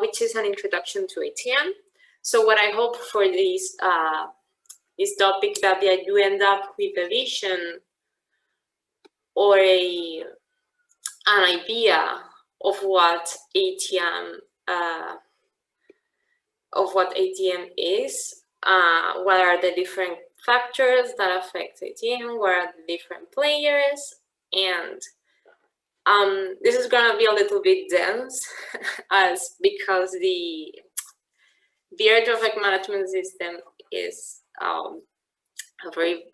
which is an introduction to ATM. So what I hope for this topic that you end up with a vision or an idea of what ATM is, what are the different factors that affect ATM, what are the different players, and this is going to be a little bit dense because the air traffic management system is a very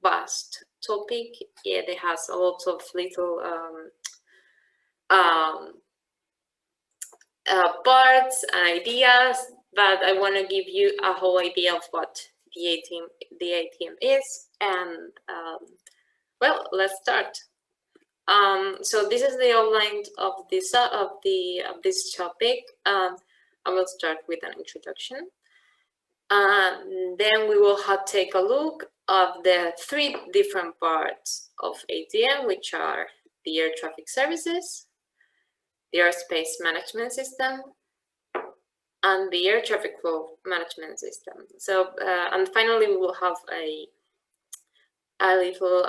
vast topic. It has a lot of little parts and ideas, but I want to give you a whole idea of what the ATM is, and well, let's start. So this is the outline of this topic. I will start with an introduction. Then we will take a look of the 3 different parts of ATM, which are the air traffic services, the airspace management system, and the air traffic flow management system. So, and finally, we will have a little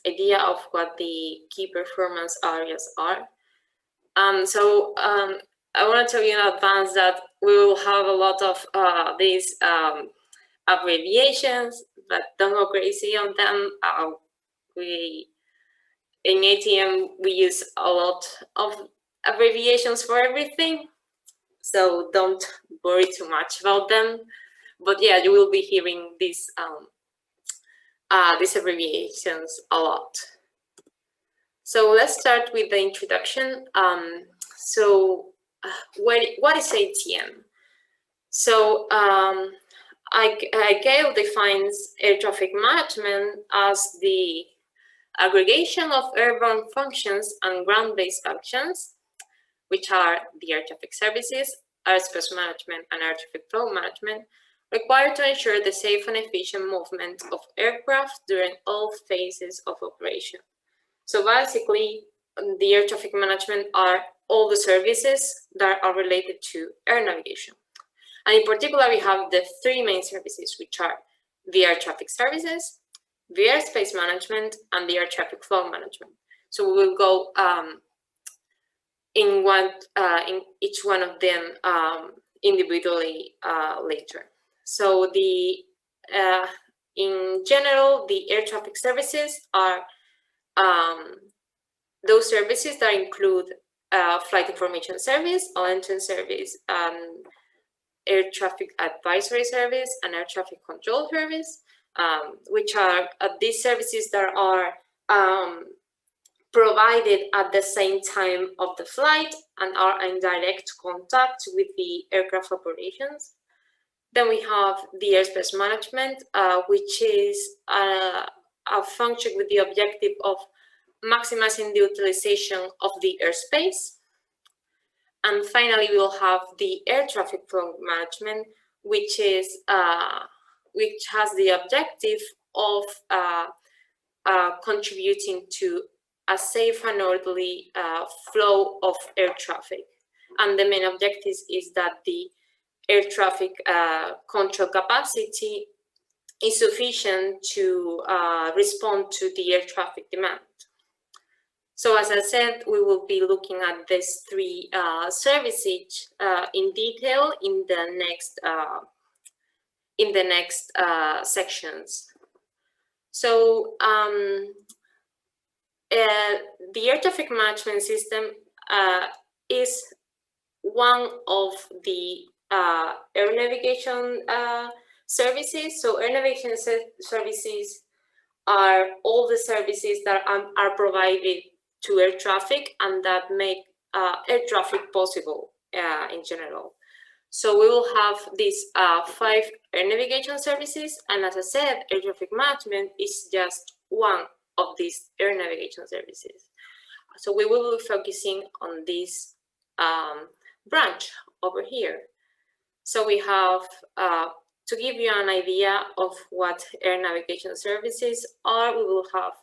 idea of what the key performance areas are. I want to tell you in advance that we will have a lot of these abbreviations, but don't go crazy on them. In ATM, we use a lot of abbreviations for everything, so don't worry too much about them. But yeah, you will be hearing these abbreviations a lot. So let's start with the introduction. What is ATM? So ICAO defines air traffic management as the aggregation of airborne functions and ground-based functions, which are the air traffic services, airspace management, and air traffic flow management, required to ensure the safe and efficient movement of aircraft during all phases of operation. So basically, the air traffic management are all the services that are related to air navigation. And in particular, we have the 3 main services, which are the air traffic services, the airspace management, and the air traffic flow management. So we will go in each one of them individually later. So in general, the air traffic services are those services that include flight information service, all-engine service, air traffic advisory service, and air traffic control service, which are these services that are provided at the same time of the flight and are in direct contact with the aircraft operations. Then we have the airspace management, which is a function with the objective of maximizing the utilization of the airspace. And finally, we will have the air traffic flow management, which has the objective of contributing to a safe and orderly flow of air traffic. And the main objective is that the air traffic control capacity is sufficient to respond to the air traffic demand. So as I said, we will be looking at these 3 services in detail in the next sections. So the air traffic management system is one of the air navigation services. So air navigation services are all the services that are provided to air traffic and that make air traffic possible in general. So we will have these 5 air navigation services, and as I said, air traffic management is just one of these air navigation services. So we will be focusing on this branch over here. So we have, to give you an idea of what air navigation services are, we will have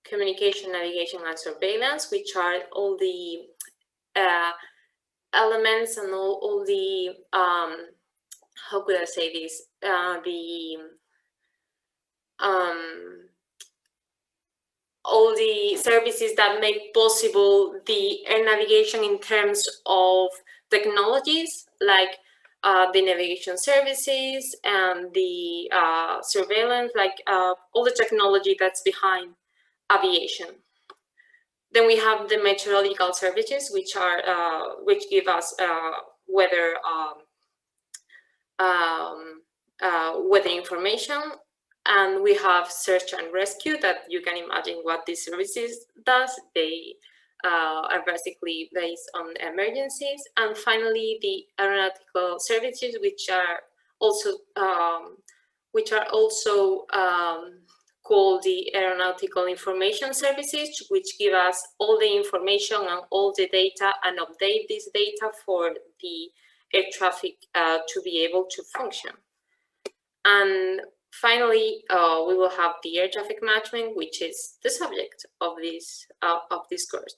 communication, navigation, and surveillance, which are all the elements and all the how could I say this, all the services that make possible the air navigation in terms of technologies, like the navigation services and the surveillance, like all the technology that's behind aviation. Then we have the meteorological services, which are which give us weather weather information. And we have search and rescue, that you can imagine what these services does. They are basically based on emergencies. And finally, the aeronautical services, which are also called the aeronautical information services, which give us all the information and all the data and update this data for the air traffic to be able to function. And finally, we will have the air traffic management, which is the subject of this course.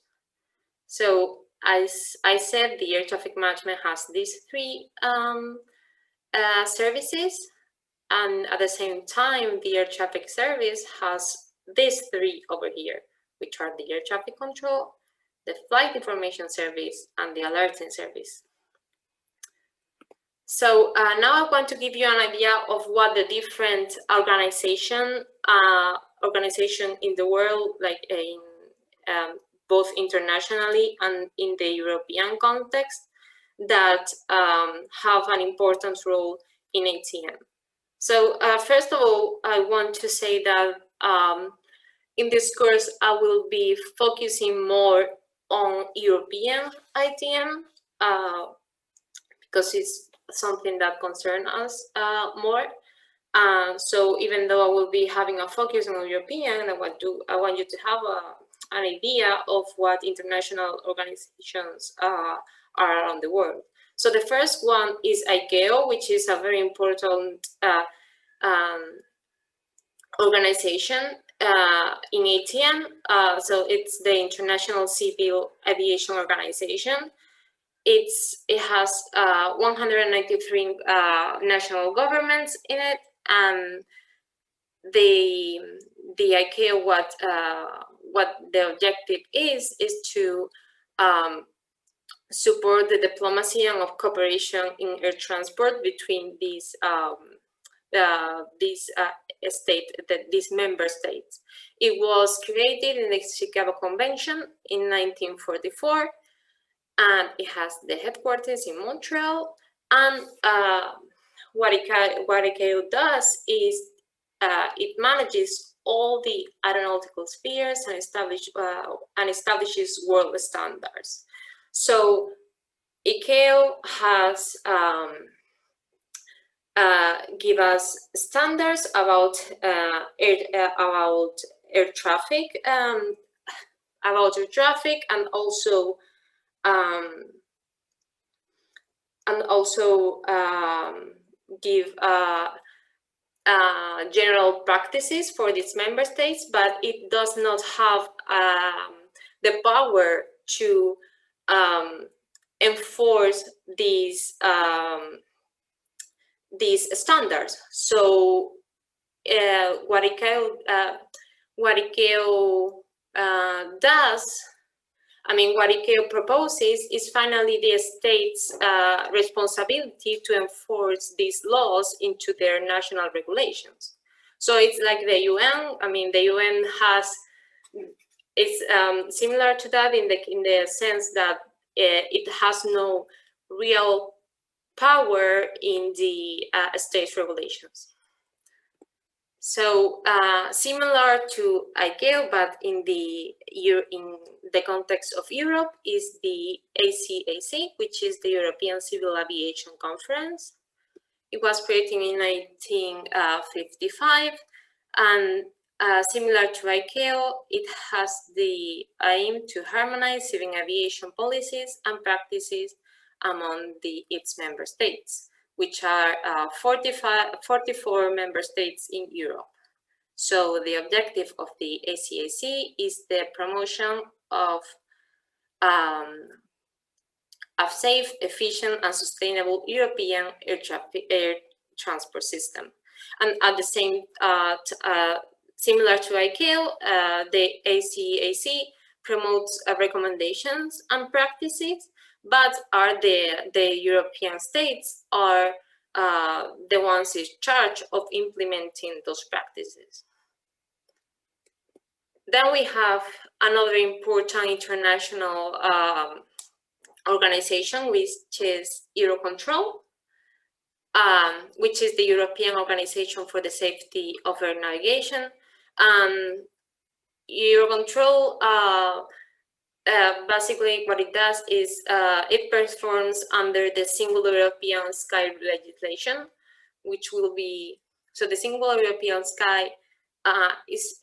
So as I said, the air traffic management has these three services, and at the same time, the air traffic service has these three over here, which are the air traffic control, the flight information service, and the alerting service. So now I want to give you an idea of what the different organization in the world, like in both internationally and in the European context, that have an important role in ATM. So first of all, I want to say that in this course, I will be focusing more on European ATM because it's something that concerns us more. So even though I will be having a focus on European, I want you to have an idea of what international organizations are around the world. So the first one is ICAO, which is a very important organization in ATM. So it's the International Civil Aviation Organization. It has 193 national governments in it, and the ICAO, what the objective is to support the diplomacy and of cooperation in air transport between these member states. It was created in the Chicago Convention in 1944. And it has the headquarters in Montreal. And what ICAO does is it manages all the aeronautical spheres and establishes world standards. So ICAO has give us standards about air traffic, and also give general practices for these member states, but it does not have the power to enforce these standards. So what ICAO does, what ICAO proposes is finally the state's responsibility to enforce these laws into their national regulations. So it's like the UN. The UN it's similar to that in the sense that it has no real power in the state's regulations. So similar to ICAO, but in the context of Europe, is the ACAC, which is the European Civil Aviation Conference. It was created in 1955, and similar to ICAO, it has the aim to harmonize civil aviation policies and practices among its member states, which are 44 member states in Europe. So the objective of the ACAC is the promotion of a safe, efficient, and sustainable European air transport system. And at the same, similar to ICAO, the ACAC promotes recommendations and practices, but are the European states are the ones in charge of implementing those practices. Then we have another important international organization, which is Eurocontrol, which is the European Organization for the Safety of Air Navigation. Eurocontrol, basically what it does is it performs under the Single European Sky legislation, which will be, so the Single European Sky is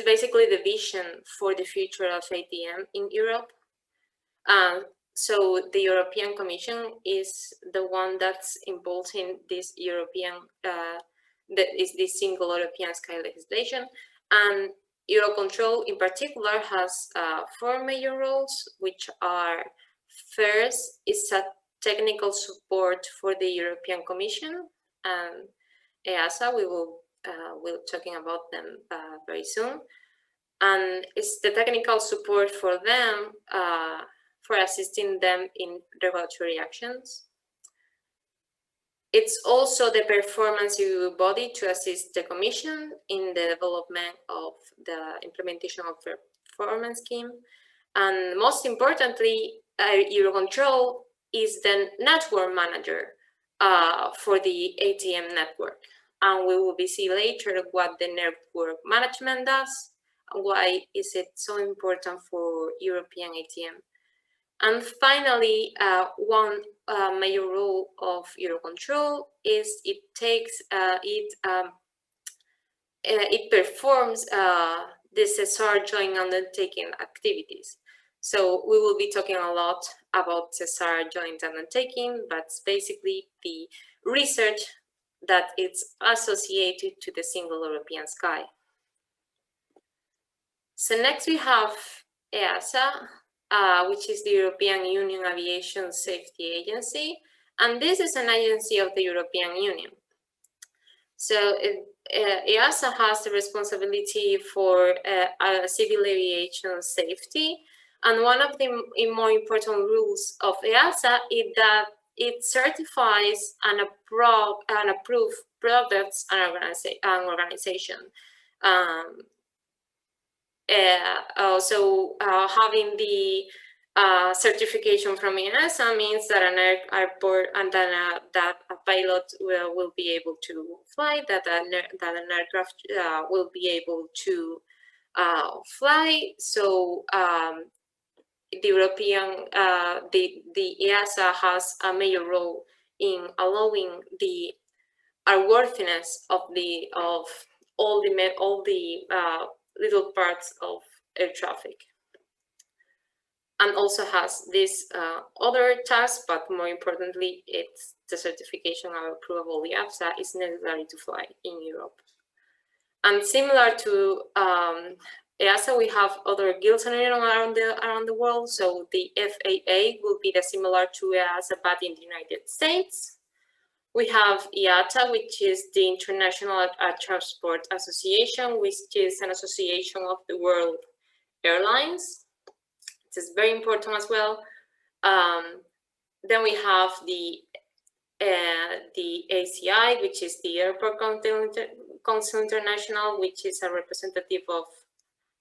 basically the vision for the future of ATM in Europe. So the European Commission is the one that's involved in this European, this Single European Sky legislation, and Eurocontrol in particular has 4 major roles, which are: first, is a technical support for the European Commission and EASA. We will we'll talking about them very soon, and it's the technical support for them for assisting them in regulatory actions. It's also the performance review body to assist the Commission in the development of the implementation of the performance scheme. And most importantly, Eurocontrol is the network manager for the ATM network. And we will see later what the network management does and why is it so important for European ATM. And finally, one major role of Eurocontrol is it performs the CESAR joint undertaking activities. So we will be talking a lot about CESAR joint undertaking, but it's basically the research that it's associated to the Single European Sky. So next we have EASA, which is the European Union Aviation Safety Agency, and this is an agency of the European Union. So EASA has the responsibility for civil aviation safety, and one of the more important rules of EASA is that it certifies and approves products and organization. Also, having the certification from EASA means that an airport and then that a pilot will be able to fly, that an aircraft will be able to fly. So the European, the EASA has a major role in allowing the airworthiness of all the little parts of air traffic, and also has this other task, but more importantly, it's the certification of approval. The EASA is necessary to fly in Europe. And similar to EASA, we have other guilds around the world. So the FAA will be similar to EASA, but in the United States. We have IATA, which is the International Air Transport Association, which is an association of the world airlines. This is very important as well. Then we have the ACI, which is the Airport Council International, which is a representative of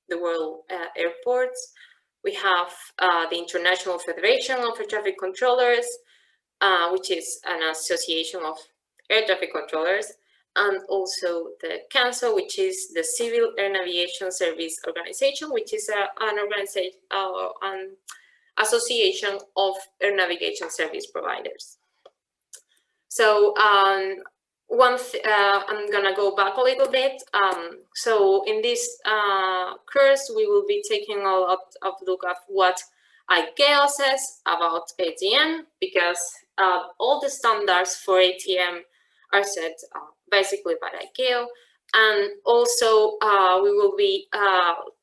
the world airports. We have the International Federation of Air Traffic Controllers, which is an association of air traffic controllers, and also the Council, which is the Civil Air Navigation Service Organization, which is an association of air navigation service providers. So I'm gonna go back a little bit. So in this course, we will be taking a lot of look at what ICAO says about ATM, because all the standards for ATM are set basically by ICAO, and also we will be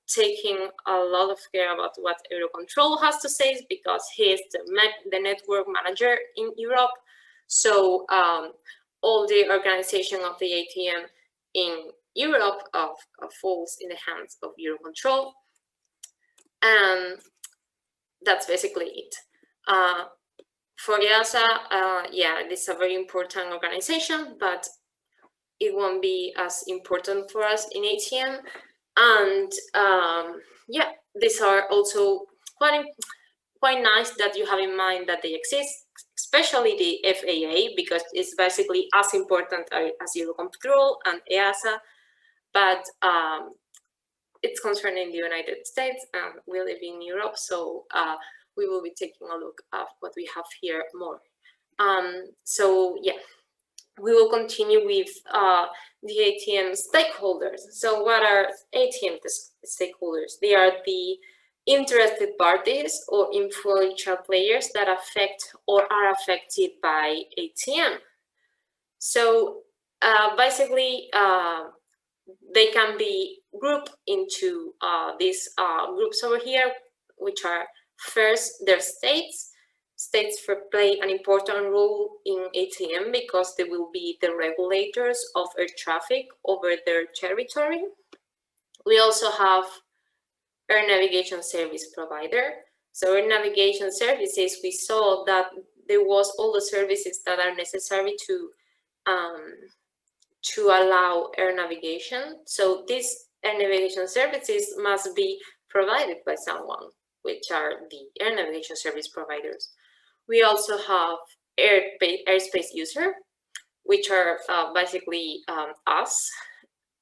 taking a lot of care about what Eurocontrol has to say, because he is the network manager in Europe. So all the organization of the ATM in Europe falls in the hands of Eurocontrol. And that's basically it. For EASA, yeah, this is a very important organization, but it won't be as important for us in ATM. And yeah, these are also quite nice that you have in mind that they exist, especially the FAA, because it's basically as important as Eurocontrol and EASA, but it's concerning the United States, and we live in Europe, so we will be taking a look at what we have here more. So yeah, we will continue with the ATM stakeholders. So what are ATM stakeholders? They are the interested parties or influential players that affect or are affected by ATM. So basically, they can be grouped into these groups over here, which are first their states. States play an important role in ATM because they will be the regulators of air traffic over their territory. We also have air navigation service provider. So air navigation services, we saw that there was all the services that are necessary to allow air navigation. So these air navigation services must be provided by someone, which are the air navigation service providers. We also have airspace user, which are basically us.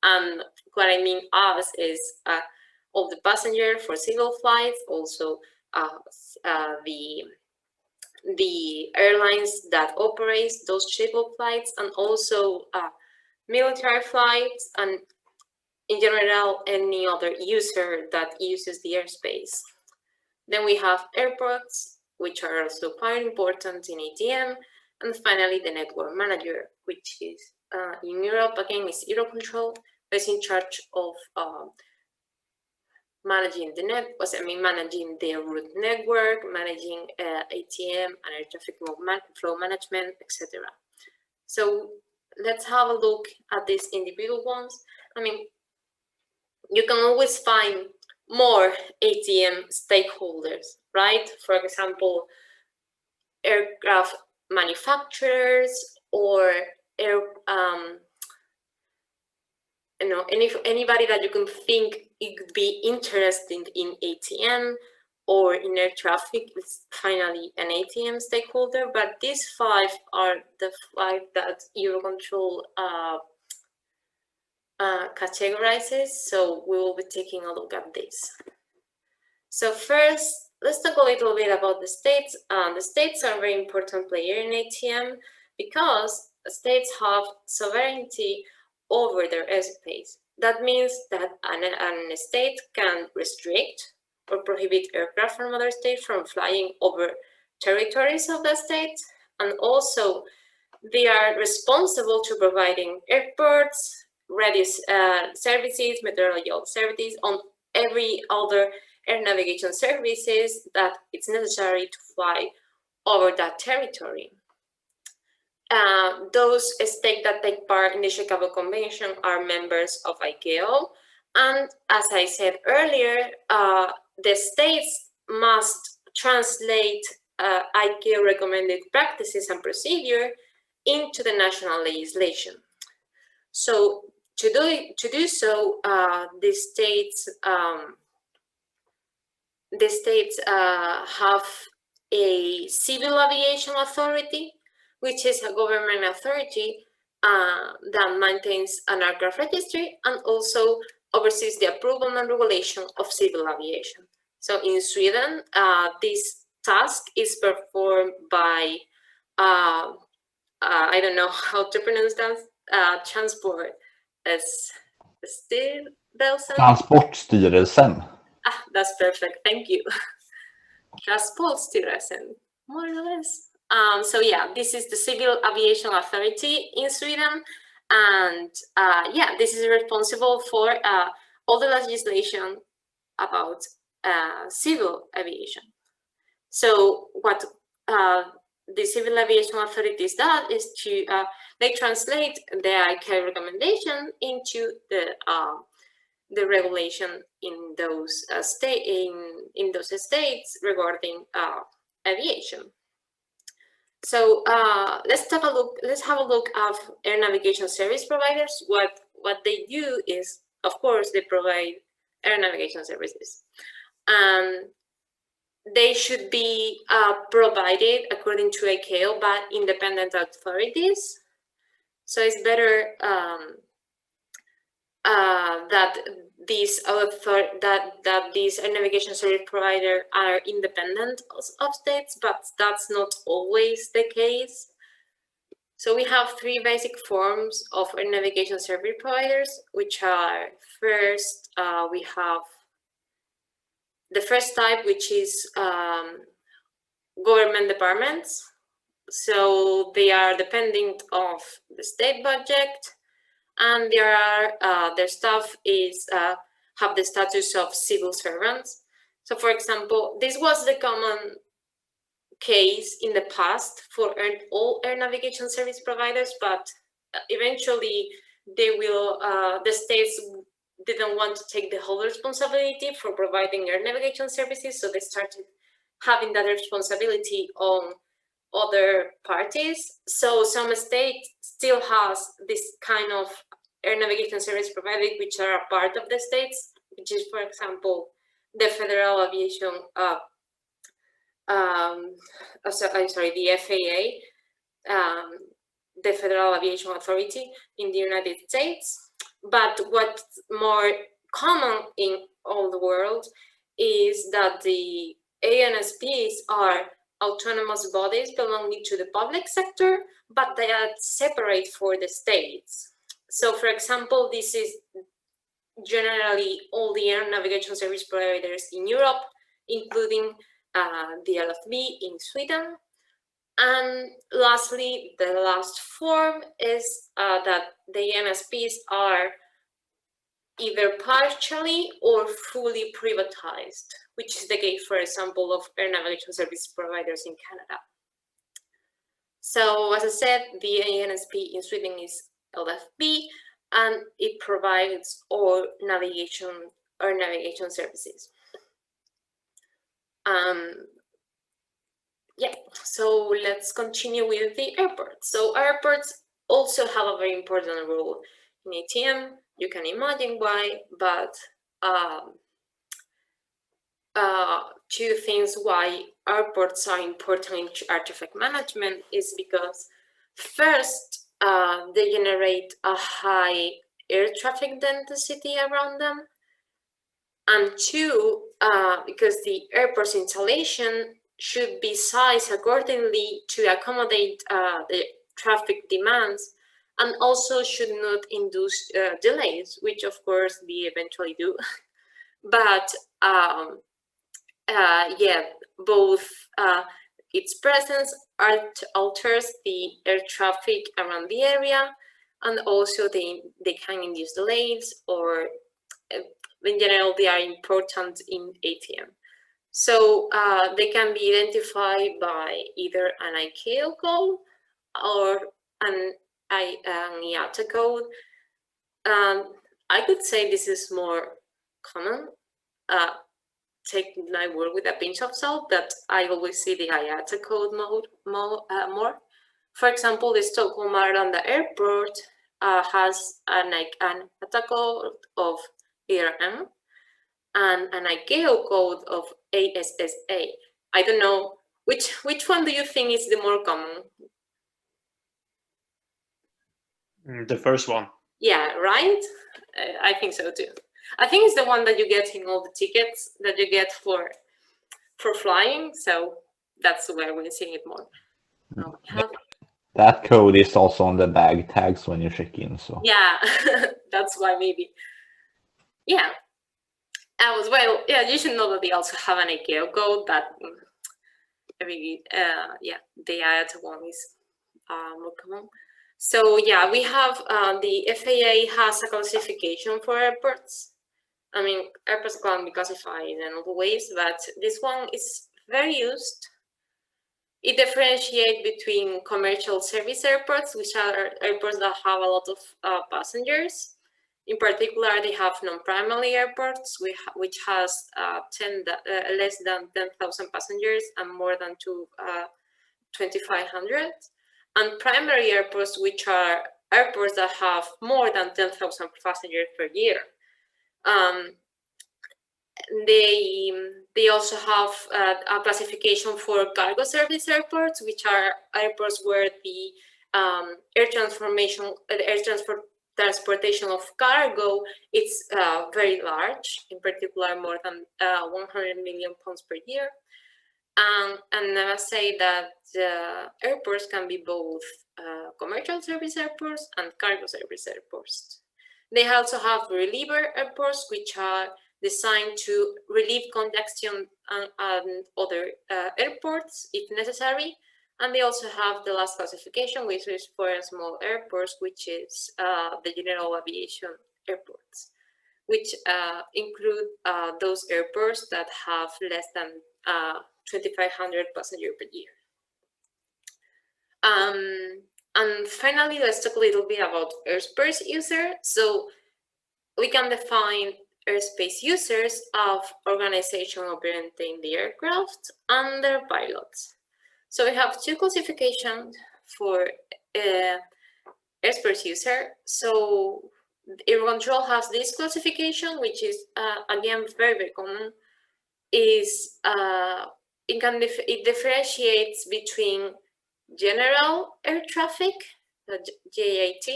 And what I mean us is all the passenger for civil flights, also the airlines that operate those civil flights, and also military flights, and in general, any other user that uses the airspace. Then we have airports, which are also quite important in ATM. And finally, the network manager, which is in Europe, again, is Eurocontrol, is in charge of managing the managing the route network, managing ATM and air traffic flow management, etc. So let's have a look at these individual ones. I mean, you can always find more ATM stakeholders, right? For example, aircraft manufacturers, or anybody that you can think it could be interested in ATM or in air traffic is finally an ATM stakeholder. But these 5 are the 5 that Eurocontrol categorizes. So we will be taking a look at this. So first, let's talk a little bit about the states. The states are a very important player in ATM because states have sovereignty over their airspace. That means that a state can restrict or prohibit aircraft from other states from flying over territories of the state, and also they are responsible to providing airports, radius services, meteorological services, on every other air navigation services that it's necessary to fly over that territory. Those states that take part in the Chicago Convention are members of ICAO. And as I said earlier, the states must translate ICAO recommended practices and procedure into the national legislation. So to do so, the states have a civil aviation authority, which is a government authority that maintains an aircraft registry and also oversees the approval and regulation of civil aviation. So in Sweden, this task is performed by, I don't know how to pronounce that, Transportstyrelsen. That's perfect, thank you. Transportstyrelsen, more or less. So yeah, this is the Civil Aviation Authority in Sweden, and yeah, this is responsible for all the legislation about civil aviation. So what the civil aviation authorities does is to they translate the ICAO recommendation into the regulation in those those states regarding aviation. So let's have a look at air navigation service providers. What they do is, of course, they provide air navigation services, and they should be provided according to ICAO by independent authorities. So it's better that these air navigation service providers are independent of states, but that's not always the case. So we have three basic forms of air navigation service providers, which are first, we have the first type, which is government departments. So they are dependent of the state budget, and their staff is have the status of civil servants. So, for example, this was the common case in the past for all air navigation service providers, but eventually the states didn't want to take the whole responsibility for providing air navigation services, so they started having that responsibility on other parties. So some states still has this kind of air navigation service provider, which are a part of the states, which is, for example, the Federal Aviation, the FAA, the Federal Aviation Authority in the United States. But what's more common in all the world is that the ANSPs are autonomous bodies belonging to the public sector, but they are separate for the states. So, for example, this is generally all the air navigation service providers in Europe, including the LFB in Sweden. And lastly, the last form is that the ANSPs are either partially or fully privatized, which is the case, for example, of air navigation service providers in Canada. So, as I said, the ANSP in Sweden is LFB, and it provides all air navigation services. Yeah, so let's continue with the airports. So airports also have a very important role in ATM. You can imagine why, but two things why airports are important in air traffic management is because first, they generate a high air traffic density around them, and two, because the airport's installation should be sized accordingly to accommodate the traffic demands, and also should not induce delays, which of course they eventually do. But yeah, both its presence alters the air traffic around the area, and also they can induce delays, or in general they are important in ATM. So they can be identified by either an ICAO code or an IATA code. I could say this is more common. Take my word with a pinch of salt, but I always see the IATA code more. For example, the Stockholm Arlanda Airport has an IATA code of ERM and an ICAO code of ASSA. I don't know, which one do you think is the more common? The first one. Yeah, right? I think so too. I think it's the one that you get in all the tickets that you get for flying, so that's where we're seeing it more. That code is also on the bag tags when you check in, so. Yeah, that's why maybe. Yeah. Well, yeah, you should know that they also have an ICAO code, but yeah, the IATA one is more common. So yeah, we have the FAA has a classification for airports, I mean, airports can be classified in other ways, but this one is very used. It differentiates between commercial service airports, which are airports that have a lot of passengers. In particular, they have non-primary airports, which has less than 10,000 passengers and more than 2,500. And primary airports, which are airports that have more than 10,000 passengers per year. They also have a classification for cargo service airports, which are airports where the air transportation of cargo is very large, in particular more than 100 million pounds per year. And I must say that airports can be both commercial service airports and cargo service airports. They also have reliever airports, which are designed to relieve congestion on other airports if necessary. And they also have the last classification, which is for small airports, which is the general aviation airports, which include those airports that have less than 2,500 passengers per year. And finally, let's talk a little bit about airspace user. So we can define airspace users of organization operating the aircraft and their pilots. So we have two classifications for airspace user. So Eurocontrol has this classification, which is again very common. It differentiates between general air traffic, JAT,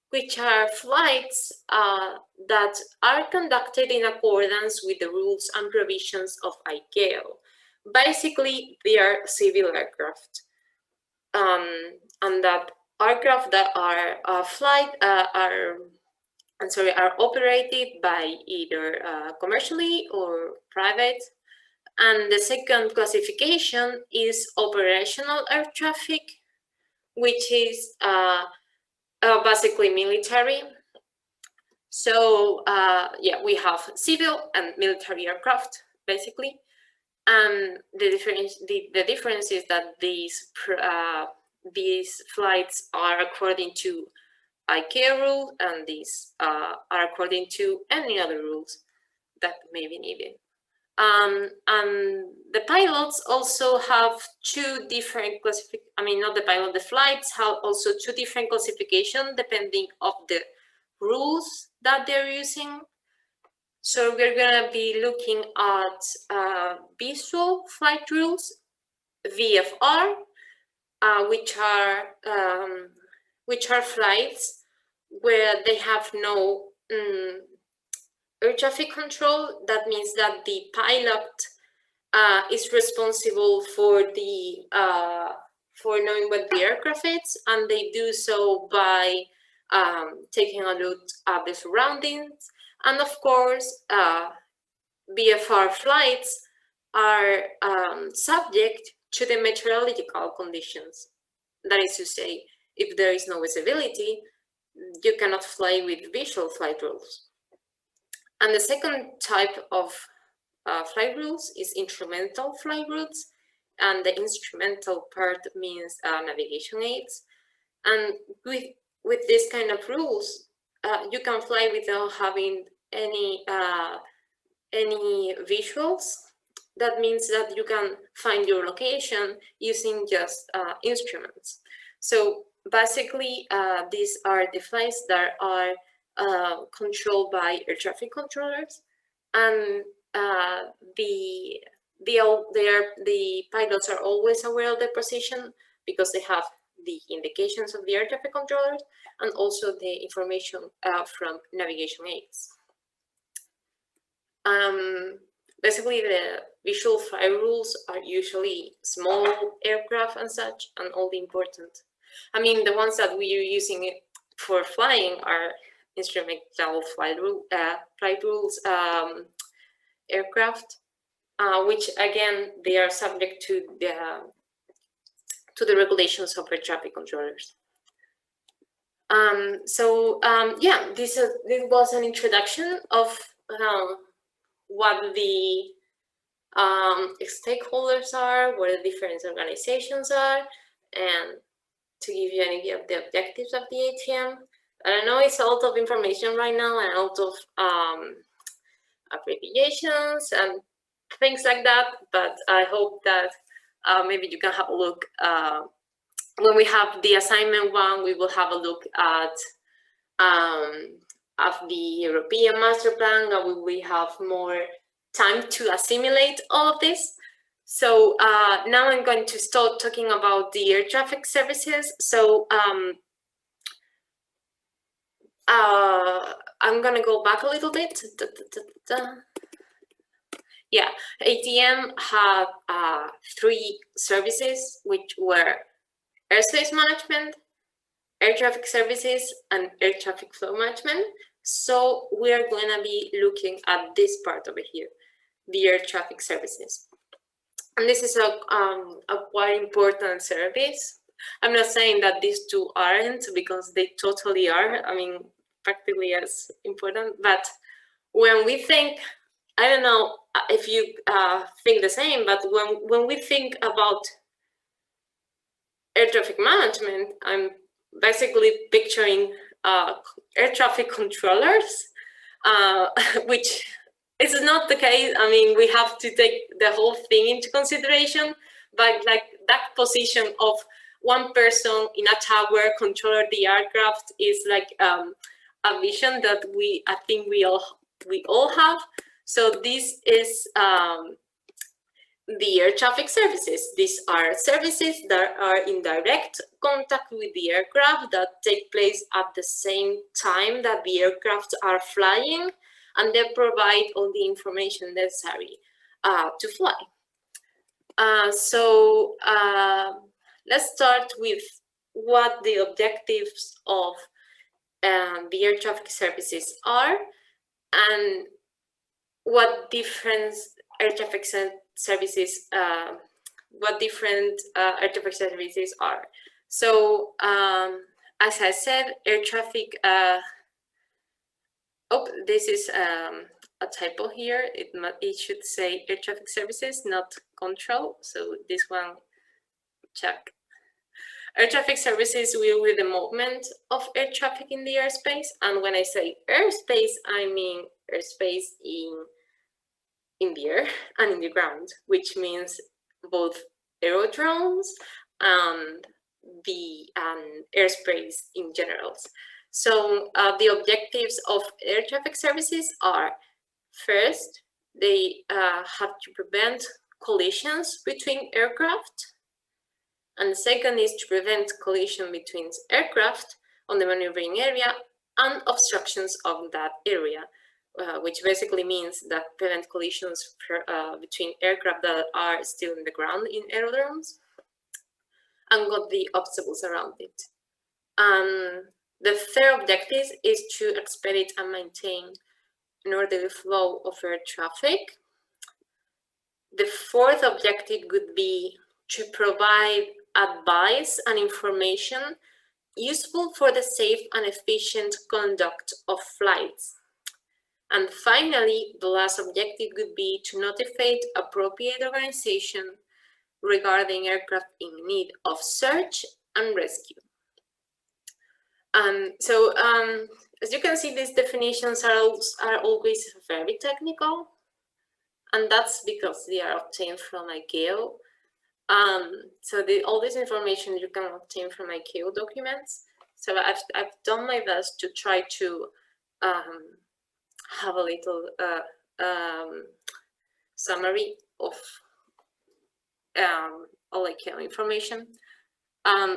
which are flights that are conducted in accordance with the rules and provisions of ICAO. Basically, they are civil aircraft, and that aircraft that are are operated by either commercially or private. And the second classification is operational air traffic, which is basically military. So yeah, we have civil and military aircraft, basically. And the difference is that these flights are according to ICAO rules, and these are according to any other rules that may be needed. And the pilots also have two different the flights have also two different classifications depending on the rules that they're using. So we're going to be looking at visual flight rules, VFR, which are flights where they have no air traffic control. That means that the pilot is responsible for knowing what the aircraft is, and they do so by taking a look at the surroundings. And of course, VFR flights are subject to the meteorological conditions. That is to say, if there is no visibility, you cannot fly with visual flight rules. And the second type of flight rules is instrumental flight routes, and the instrumental part means navigation aids. And with this kind of rules, you can fly without having any visuals. That means that you can find your location using just instruments. So basically, these are the flights that are controlled by air traffic controllers, and the pilots are always aware of their position because they have the indications of the air traffic controllers and also the information from navigation aids. Basically, the visual flight rules are usually small aircraft and such, and all the important. I mean, the ones that we are using for flying are instrumental flight rules aircraft, which again, they are subject to the regulations of air traffic controllers. Yeah, this was an introduction of what the stakeholders are, what the different organizations are, and to give you an idea of the objectives of the ATM. I know it's a lot of information right now and a lot of abbreviations and things like that, but I hope that maybe you can have a look. When we have the assignment one, we will have a look at the European Master Plan, and we will have more time to assimilate all of this. So now I'm going to start talking about the air traffic services. So I'm going to go back a little bit. Yeah, ATM had 3 services, which were airspace management, air traffic services, and air traffic flow management. So we are going to be looking at this part over here, the air traffic services. And this is a quite important service. I'm not saying that these two aren't, because they totally are. I mean, practically as important. But when we think, I don't know if you think the same, but when we think about air traffic management, I'm basically picturing air traffic controllers, which is not the case. I mean, we have to take the whole thing into consideration, but like that position of one person in a tower controlling the aircraft is like a vision that I think we all have. So this is the air traffic services. These are services that are in direct contact with the aircraft, that take place at the same time that the aircraft are flying, and they provide all the information necessary to fly. So let's start with what the objectives of the air traffic services are, and what different air traffic services, are. So as I said, air traffic, this is a typo here. It should say air traffic services, not control. So this one, check. Air traffic services will be the movement of air traffic in the airspace. And when I say airspace, I mean airspace in the air and in the ground, which means both aerodromes and the airspace in general. So the objectives of air traffic services are, first, they have to prevent collisions between aircraft. And the second is to prevent collision between aircraft on the maneuvering area and obstructions of that area, which basically means that prevent collisions between aircraft that are still in the ground in aerodromes and got the obstacles around it. The third objective is to expedite and maintain an orderly flow of air traffic. The fourth objective would be to provide advice and information useful for the safe and efficient conduct of flights. And finally, the last objective would be to notify appropriate organization regarding aircraft in need of search and rescue. As you can see, these definitions are always very technical, and that's because they are obtained from ICAO. So all this information you can obtain from ICAO documents. So I've done my best to try to have a little summary of all ICAO information.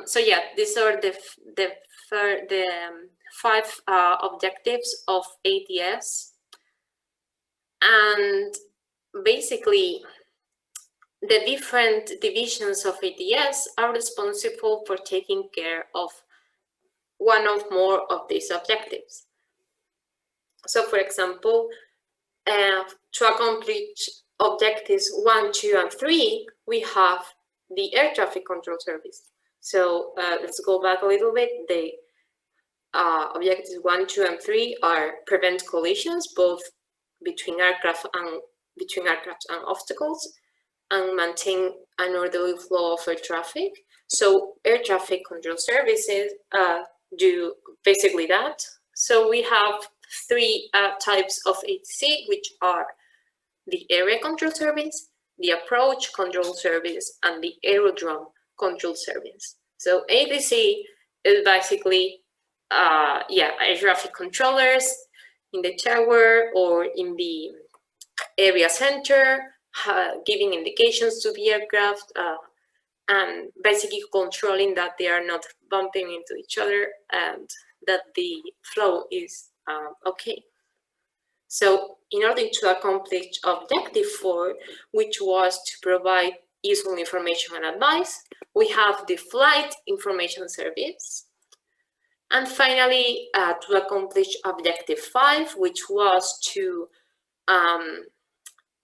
So yeah, these are the 5 objectives of ATS, and basically the different divisions of ATS are responsible for taking care of one or more of these objectives. So for example, to accomplish objectives 1, 2, and 3, we have the air traffic control service. So let's go back a little bit. The objectives 1, 2, and 3 are prevent collisions, both between aircraft and obstacles, and maintain an orderly flow of air traffic. So air traffic control services do basically that. So we have three types of ATC, which are the area control service, the approach control service, and the aerodrome control service. So ATC is basically air traffic controllers in the tower or in the area center, giving indications to the aircraft, and basically controlling that they are not bumping into each other and that the flow is okay. So in order to accomplish objective 4, which was to provide useful information and advice, we have the flight information service. And finally, to accomplish objective 5, which was to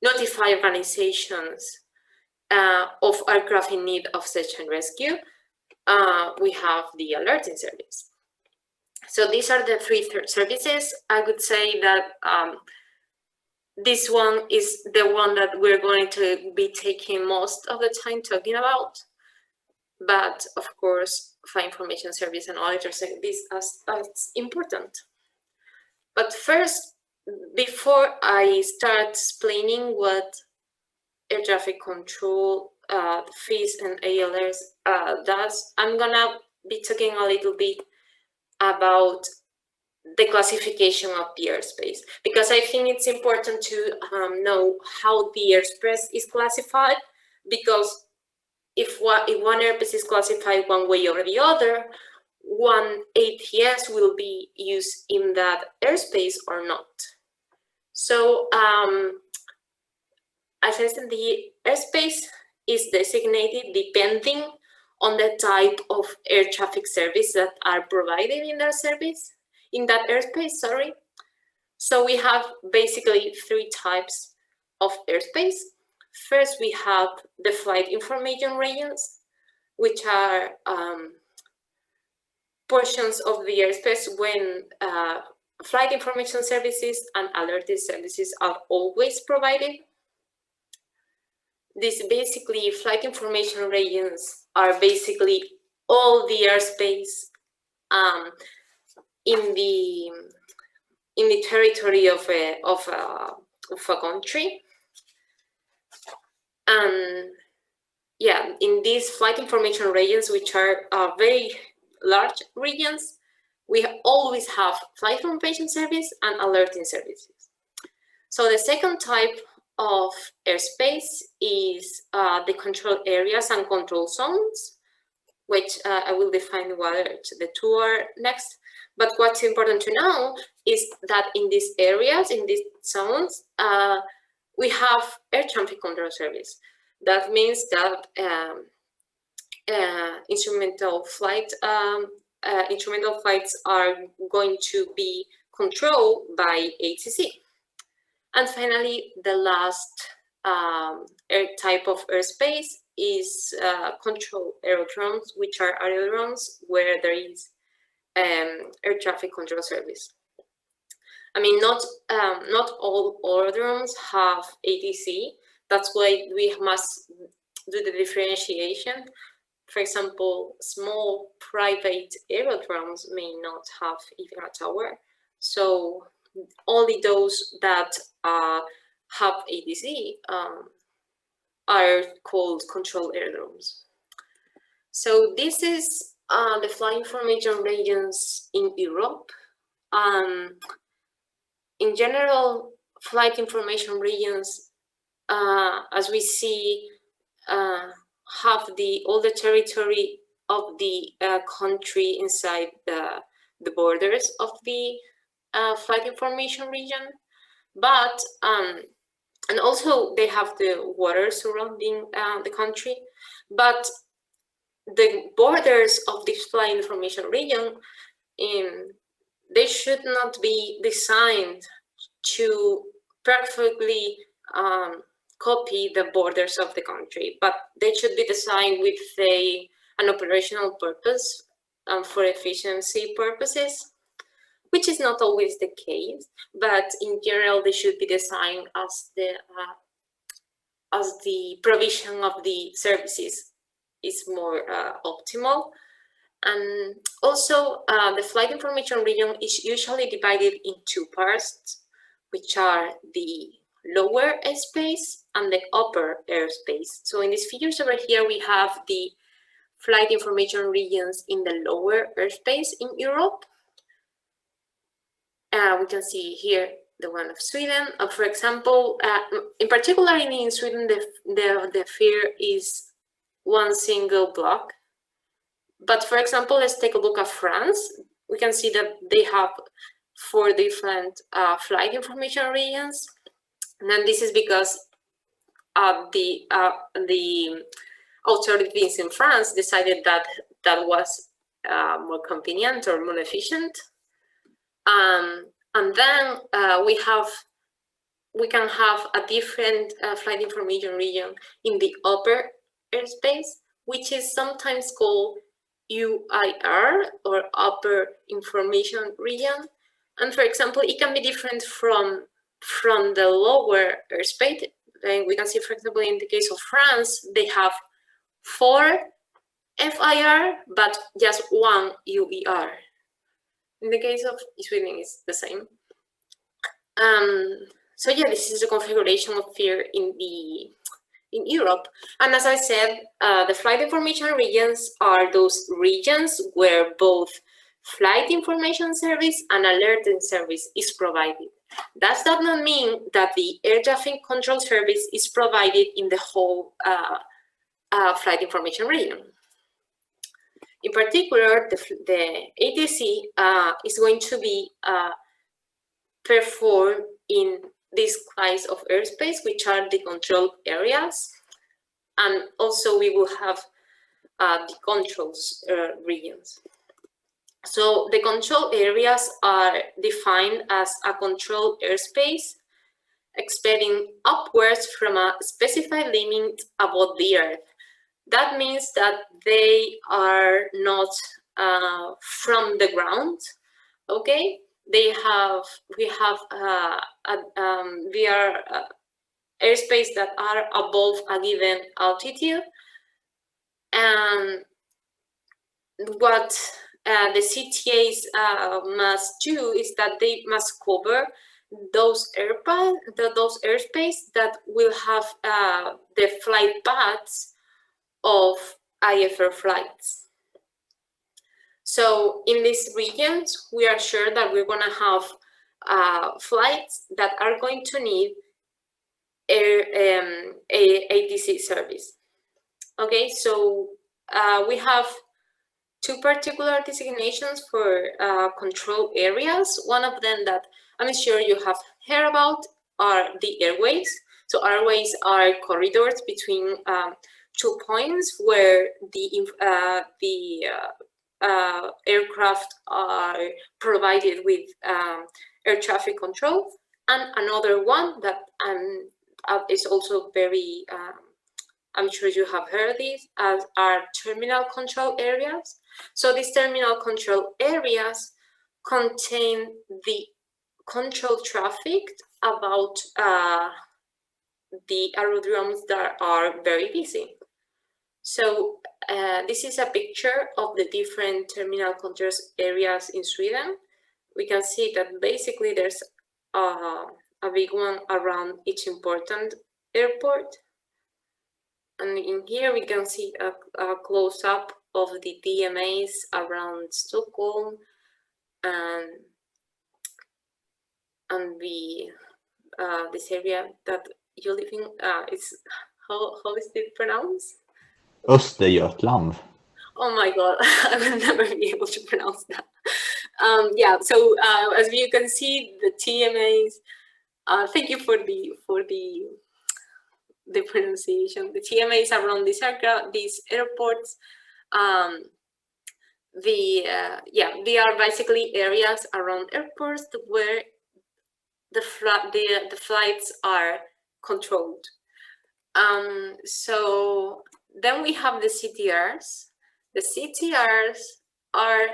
notify organizations of aircraft in need of search and rescue, we have the alerting service. So these are the three services. I would say that this one is the one that we're going to be taking most of the time talking about. But of course, flight information service and alerting service as important. But first, before I start explaining what air traffic control, FIS and ALS does, I'm gonna be talking a little bit about the classification of the airspace, because I think it's important to know how the airspace is classified, because if one airspace is classified one way or the other, one ATS will be used in that airspace or not. So as I said, the airspace is designated depending on the type of air traffic service that are provided in that service, in that airspace, sorry. So we have basically three types of airspace. First, we have the flight information regions, which are portions of the airspace when flight information services and alerting services are always provided. These basically flight information regions are basically all the airspace in the territory of a country. And yeah, in these flight information regions, which are very large regions, we always have flight information service and alerting services. So the second type of airspace is the control areas and control zones, which I will define what the two are next. But what's important to know is that in these areas, in these zones, we have air traffic control service. That means that instrumental flights are going to be controlled by ATC. And finally, the last type of airspace is control aerodromes, which are aerodromes where there is air traffic control service. I mean, not all aerodromes have ATC. That's why we must do the differentiation. For example, small private aerodromes may not have even a tower. So only those that have ATC are called control aerodromes. So this is the flight information regions in Europe. In general, flight information regions, as we see, have all the territory of the country inside the borders of the flight information region, but and also they have the water surrounding the country, but the borders of this flight information region, they should not be designed to perfectly copy the borders of the country, but they should be designed with an operational purpose for efficiency purposes. which is not always the case, but in general they should be designed as the provision of the services is more optimal. And also the flight information region is usually divided in two parts, which are the lower airspace and the upper airspace. So in these figures over here, we have the flight information regions in the lower airspace in Europe. We can see here the one of Sweden. For example, in particular in Sweden, the fare is one single block. But for example, let's take a look at France. We can see that they have 4 different flight information regions. And then this is because the authorities in France decided that that was more convenient or more efficient. And then we can have a different flight information region in the upper airspace, which is sometimes called UIR, or upper information region. And for example, it can be different from the lower airspace. And we can see, for example, in the case of France, they have 4 FIR, but just 1 UER. In the case of Sweden, it's the same. So yeah, this is the configuration of fare in Europe. And as I said, the flight information regions are those regions where both flight information service and alerting service is provided. That does not mean that the air traffic control service is provided in the whole flight information region. In particular, the ATC is going to be performed in this class of airspace, which are the control areas. And also we will have the controls regions. So the control areas are defined as a control airspace extending upwards from a specified limit above the earth. That means that they are not from the ground, okay? We are airspace that are above a given altitude, and what the CTAs must do is that they must cover those airspace that will have the flight paths of IFR flights. So in these regions, we are sure that we're going to have flights that are going to need ATC service. Okay, so we have 2 particular designations for control areas. One of them that I'm sure you have heard about are the airways. So airways are corridors between 2 points where the aircraft are provided with air traffic control. And another one that is also very, I'm sure you have heard these, as are terminal control areas. So these terminal control areas contain the control traffic about the aerodromes that are very busy. So this is a picture of the different terminal control areas in Sweden. We can see that basically there's a big one around each important airport. And in here we can see a close-up of the DMAs around Stockholm and this area that you live in. Is how is it pronounced? Östergötland. Oh my God, I will never be able to pronounce that. Yeah, so as you can see, the TMAs. Thank you for the pronunciation. The TMAs around these airports. They are basically areas around airports where the flights are controlled. So then we have the CTRs. The CTRs are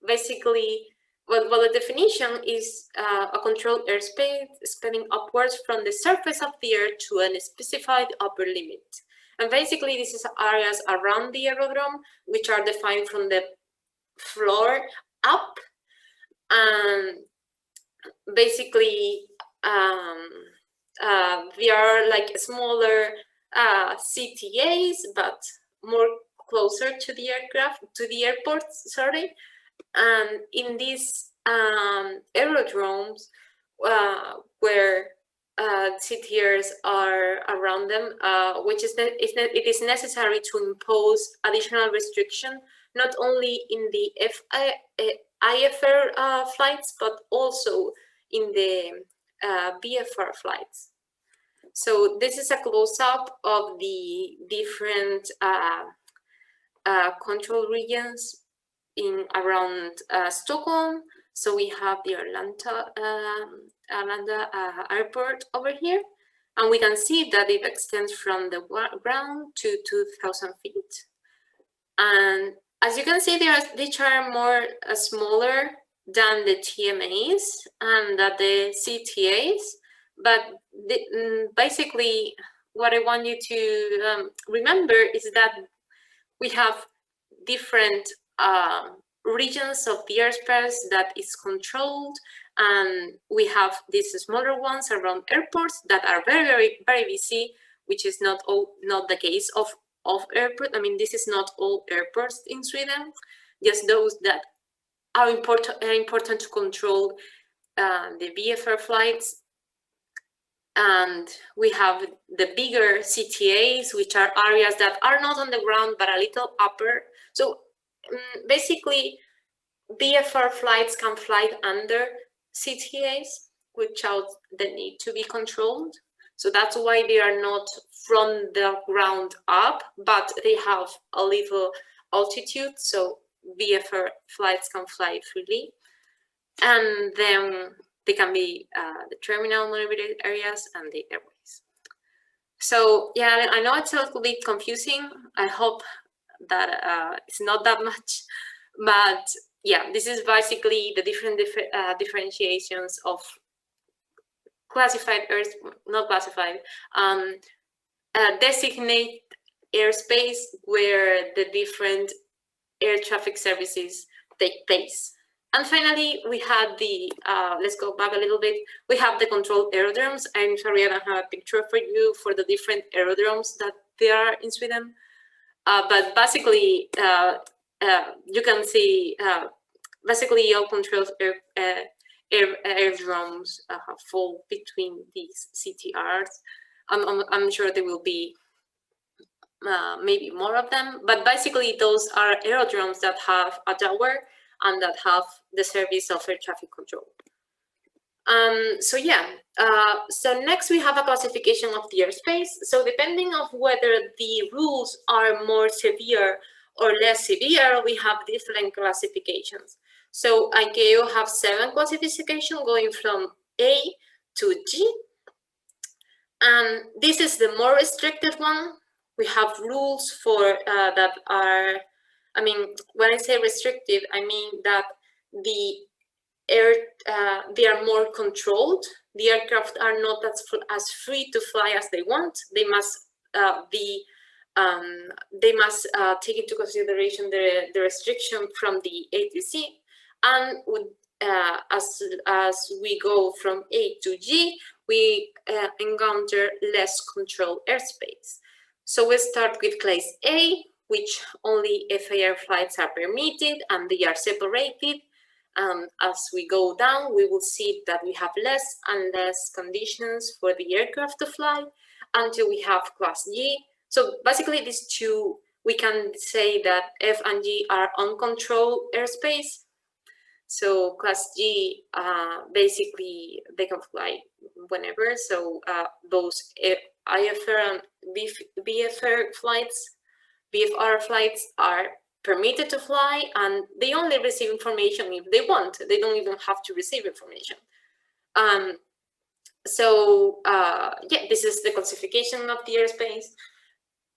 basically, well, the definition is a controlled airspace spanning upwards from the surface of the Earth to a specified upper limit. And basically, this is areas around the aerodrome, which are defined from the floor up. And basically, they are like smaller CTAs, but more closer to the aircraft, to the airports, sorry. And in these aerodromes, where CTRs are around them, which is it is necessary to impose additional restriction, not only in the IFR flights, but also in the BFR flights. So this is a close-up of the different control regions in around Stockholm. So we have the Arlanda airport over here, and we can see that it extends from the ground to 2,000 feet. And as you can see, these are more smaller than the TMAs and that the CTAs, but basically what I want you to remember is that we have different regions of the airspace that is controlled, and we have these smaller ones around airports that are very busy, which is not the case of airport. I mean, this is not all airports in Sweden, just those that are important to control the VFR flights. And we have the bigger CTAs, which are areas that are not on the ground but a little upper. So basically, VFR flights can fly under CTAs without the need to be controlled. So that's why they are not from the ground up, but they have a little altitude. So VFR flights can fly freely. And then they can be the terminal motivated areas and the airways. So yeah, I know it's a little bit confusing. I hope that it's not that much, but yeah, this is basically the different differentiations of classified not classified, designate airspace where the different air traffic services take place. And finally, we had the, let's go back a little bit. We have the controlled aerodromes. I'm sorry, I don't have a picture for you for the different aerodromes that there are in Sweden. But basically, you can see, basically all controlled aerodromes fall between these CTRs. I'm sure there will be maybe more of them, but basically those are aerodromes that have a tower and that have the service of air traffic control. So yeah, so next we have a classification of the airspace. So depending on whether the rules are more severe or less severe, we have different classifications. So ICAO have 7 classifications going from A to G. And this is the more restricted one. We have rules for that are, I mean, when I say restricted, I mean that they are more controlled. The aircraft are not as free to fly as they want. They must take into consideration the restriction from the ATC, and as we go from A to G, we encounter less controlled airspace. So we start with class A, which only FAR flights are permitted and they are separated. As we go down, we will see that we have less and less conditions for the aircraft to fly until we have class G. So basically these two, we can say that F and G are uncontrolled airspace. So class G, basically they can fly whenever. So those IFR and BFR flights are permitted to fly, and they only receive information if they want. They don't even have to receive information. Yeah, this is the classification of the airspace,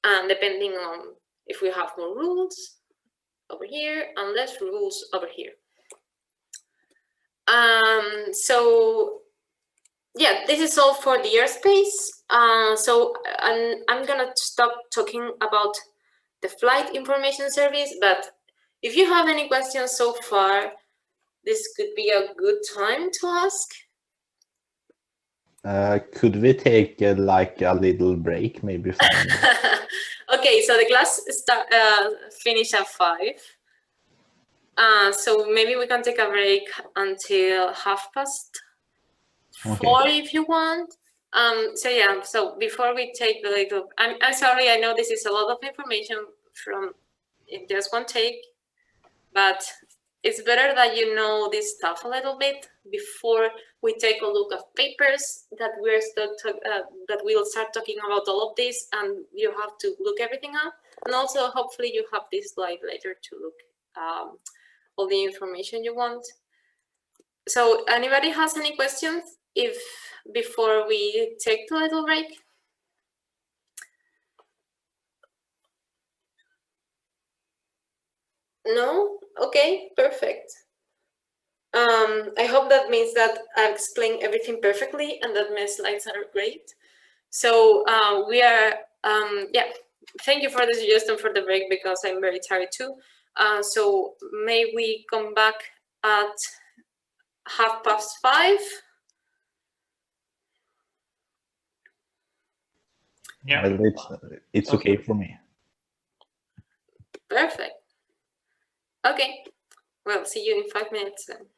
and depending on if we have more rules over here and less rules over here. So yeah, this is all for the airspace. So I'm gonna stop talking about the flight information service, but if you have any questions so far, this could be a good time to ask. Could we take like a little break, maybe 5 minutes? Okay, so the class finish at 5. So maybe we can take a break until 4:30 if you want. So yeah, so before we take the little, I'm sorry, I know this is a lot of information from in just one take, but it's better that you know this stuff a little bit before we take a look at papers that that we'll start talking about all of this, and you have to look everything up. And also, hopefully, you have this slide later to look all the information you want. So, anybody has any questions? If before we take the little break. No? Okay, perfect. I hope that means that I've explained everything perfectly and that my slides are great. So we are, yeah, thank you for the suggestion for the break because I'm very tired too. So may we come back at 5:30? Yeah. Well, it's okay for me. Perfect. Okay, well, see you in 5 minutes then.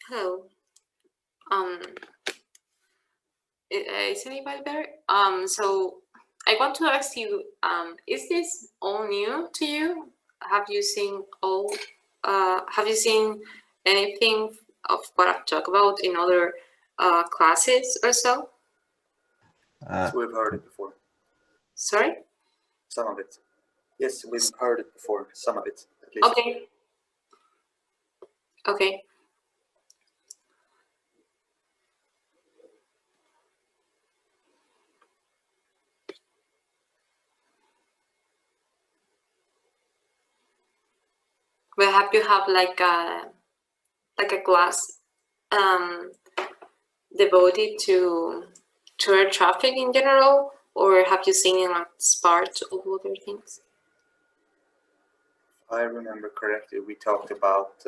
Hello. Is anybody there? So I want to ask you, is this all new to you? Have you seen anything of what I've talked about in other classes or so? So we've heard it before. Sorry? Some of it. Yes, we've heard it before. Some of it, at least. Okay. Okay. Well, have you have like a class devoted to air traffic in general, or have you seen it as part of other things? If I remember correctly, we talked about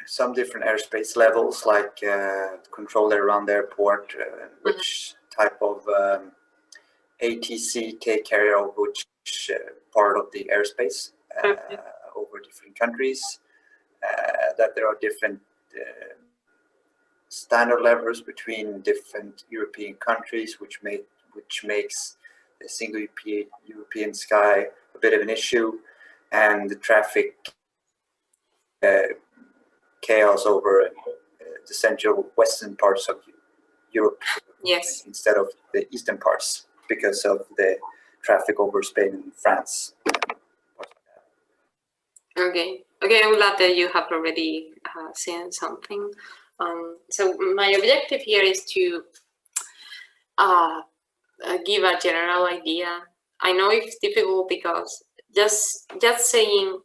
some different airspace levels, like control around the airport, which type of ATC take care of which part of the airspace over different countries, that there are different standard levels between different European countries, which makes the single European sky a bit of an issue, and the traffic chaos over the central western parts of Europe. Yes. Instead of the eastern parts, because of the traffic over Spain and France. Okay. Okay, I'm glad that you have already seen something. So my objective here is to give a general idea. I know it's difficult because just saying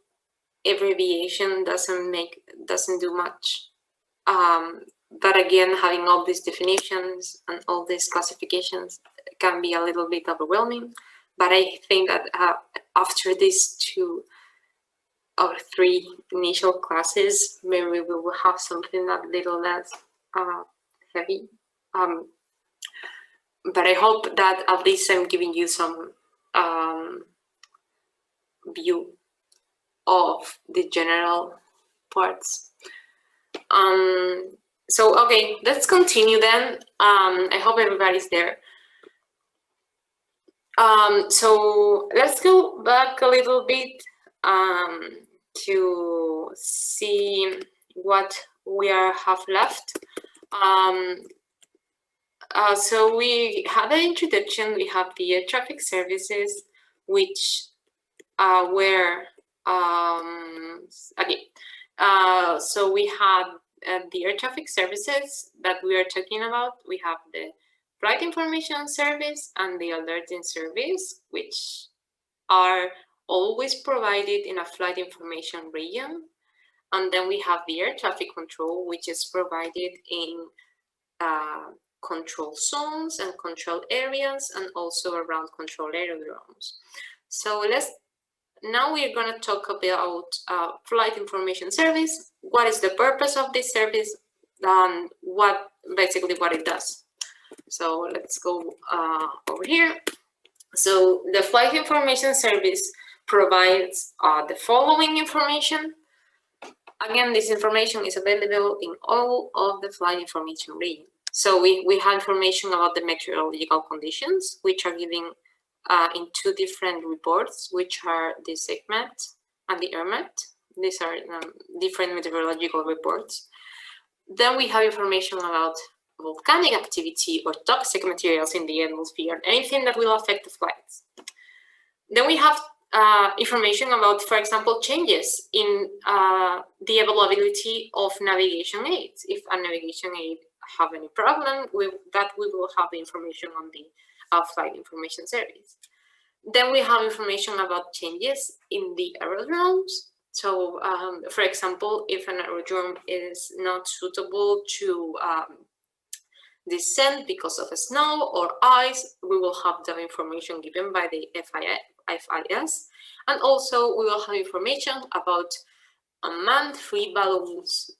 abbreviation doesn't do much. But again, having all these definitions and all these classifications can be a little bit overwhelming. But I think that after these 2 or 3 initial classes, maybe we will have something a little less heavy. But I hope that at least I'm giving you some view of the general parts. So, okay, let's continue then. I hope everybody's there. So let's go back a little bit to see what we have left. So we had an introduction. We have the air traffic services, which were okay. So we have the air traffic services that we are talking about. We have the flight information service and the alerting service, which are always provided in a flight information region. And then we have the air traffic control, which is provided in control zones and control areas, and also around control aerodromes. So now we're going to talk about flight information service. What is the purpose of this service and basically what it does. So let's go over here. So the flight information service provides the following information. Again, this information is available in all of the flight information region. So we have information about the meteorological conditions, which are given in 2 different reports, which are the SIGMET and the ERMET. These are different meteorological reports. Then we have information about volcanic activity or toxic materials in the atmosphere, anything that will affect the flights. Then we have information about, for example, changes in the availability of navigation aids. If a navigation aid have any problem, we will have the information on the flight information service. Then we have information about changes in the aerodromes. So, for example, if an aerodrome is not suitable to descend because of snow or ice, we will have that information given by the FIS. And also, we will have information about unmanned free balloons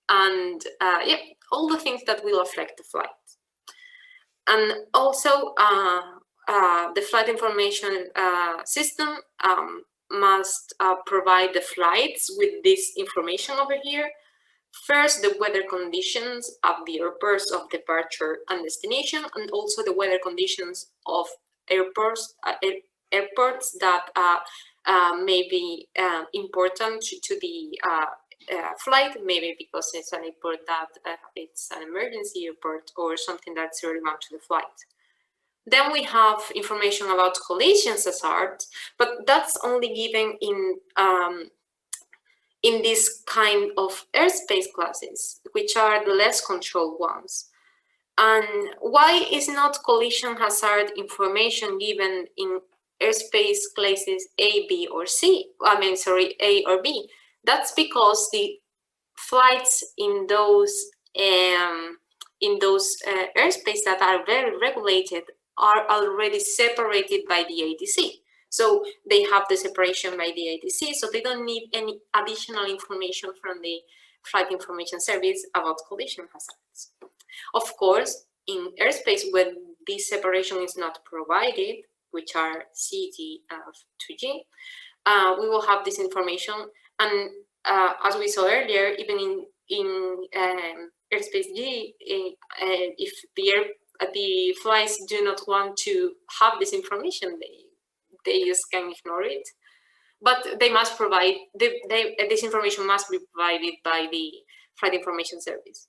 and yeah, all the things that will affect the flight. And also, the flight information system must provide the flights with this information over here. First, the weather conditions of the airports of departure and destination, and also the weather conditions of airports that may be important to the flight, maybe because it's an airport that it's an emergency airport or something that's relevant to the flight. Then we have information about collisions hazard, but that's only given in this kind of airspace classes, which are the less controlled ones. And why is not collision hazard information given in airspace classes A, B, or C? I mean, sorry, A or B. That's because the flights in those airspace that are very regulated are already separated by the ATC. So they have the separation by the ATC, so they don't need any additional information from the Flight Information Service about collision hazards. Of course, in airspace where this separation is not provided, which are C, D, F to G, we will have this information. And as we saw earlier, even in airspace G, if the flights do not want to have this information, they just can ignore it. But they must provide, this information must be provided by the Flight Information Service.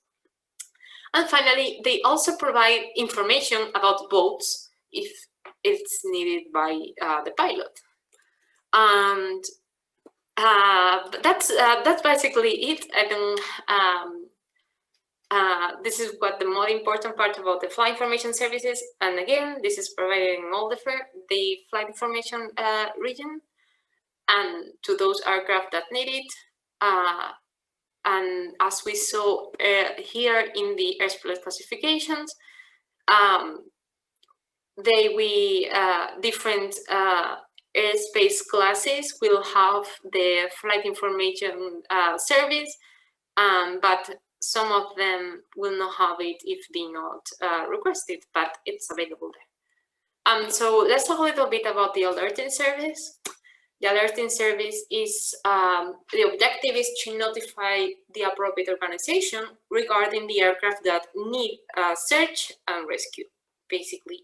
And finally, they also provide information about boats if it's needed by the pilot. And that's basically it. This is what the more important part about the flight information services. And again, this is provided in all the flight information region and to those aircraft that need it. And as we saw here in the airspace classifications, different airspace classes will have the flight information service, but some of them will not have it if they not requested, but it's available there. So let's talk a little bit about the alerting service. The alerting service is, the objective is to notify the appropriate organization regarding the aircraft that need search and rescue, basically.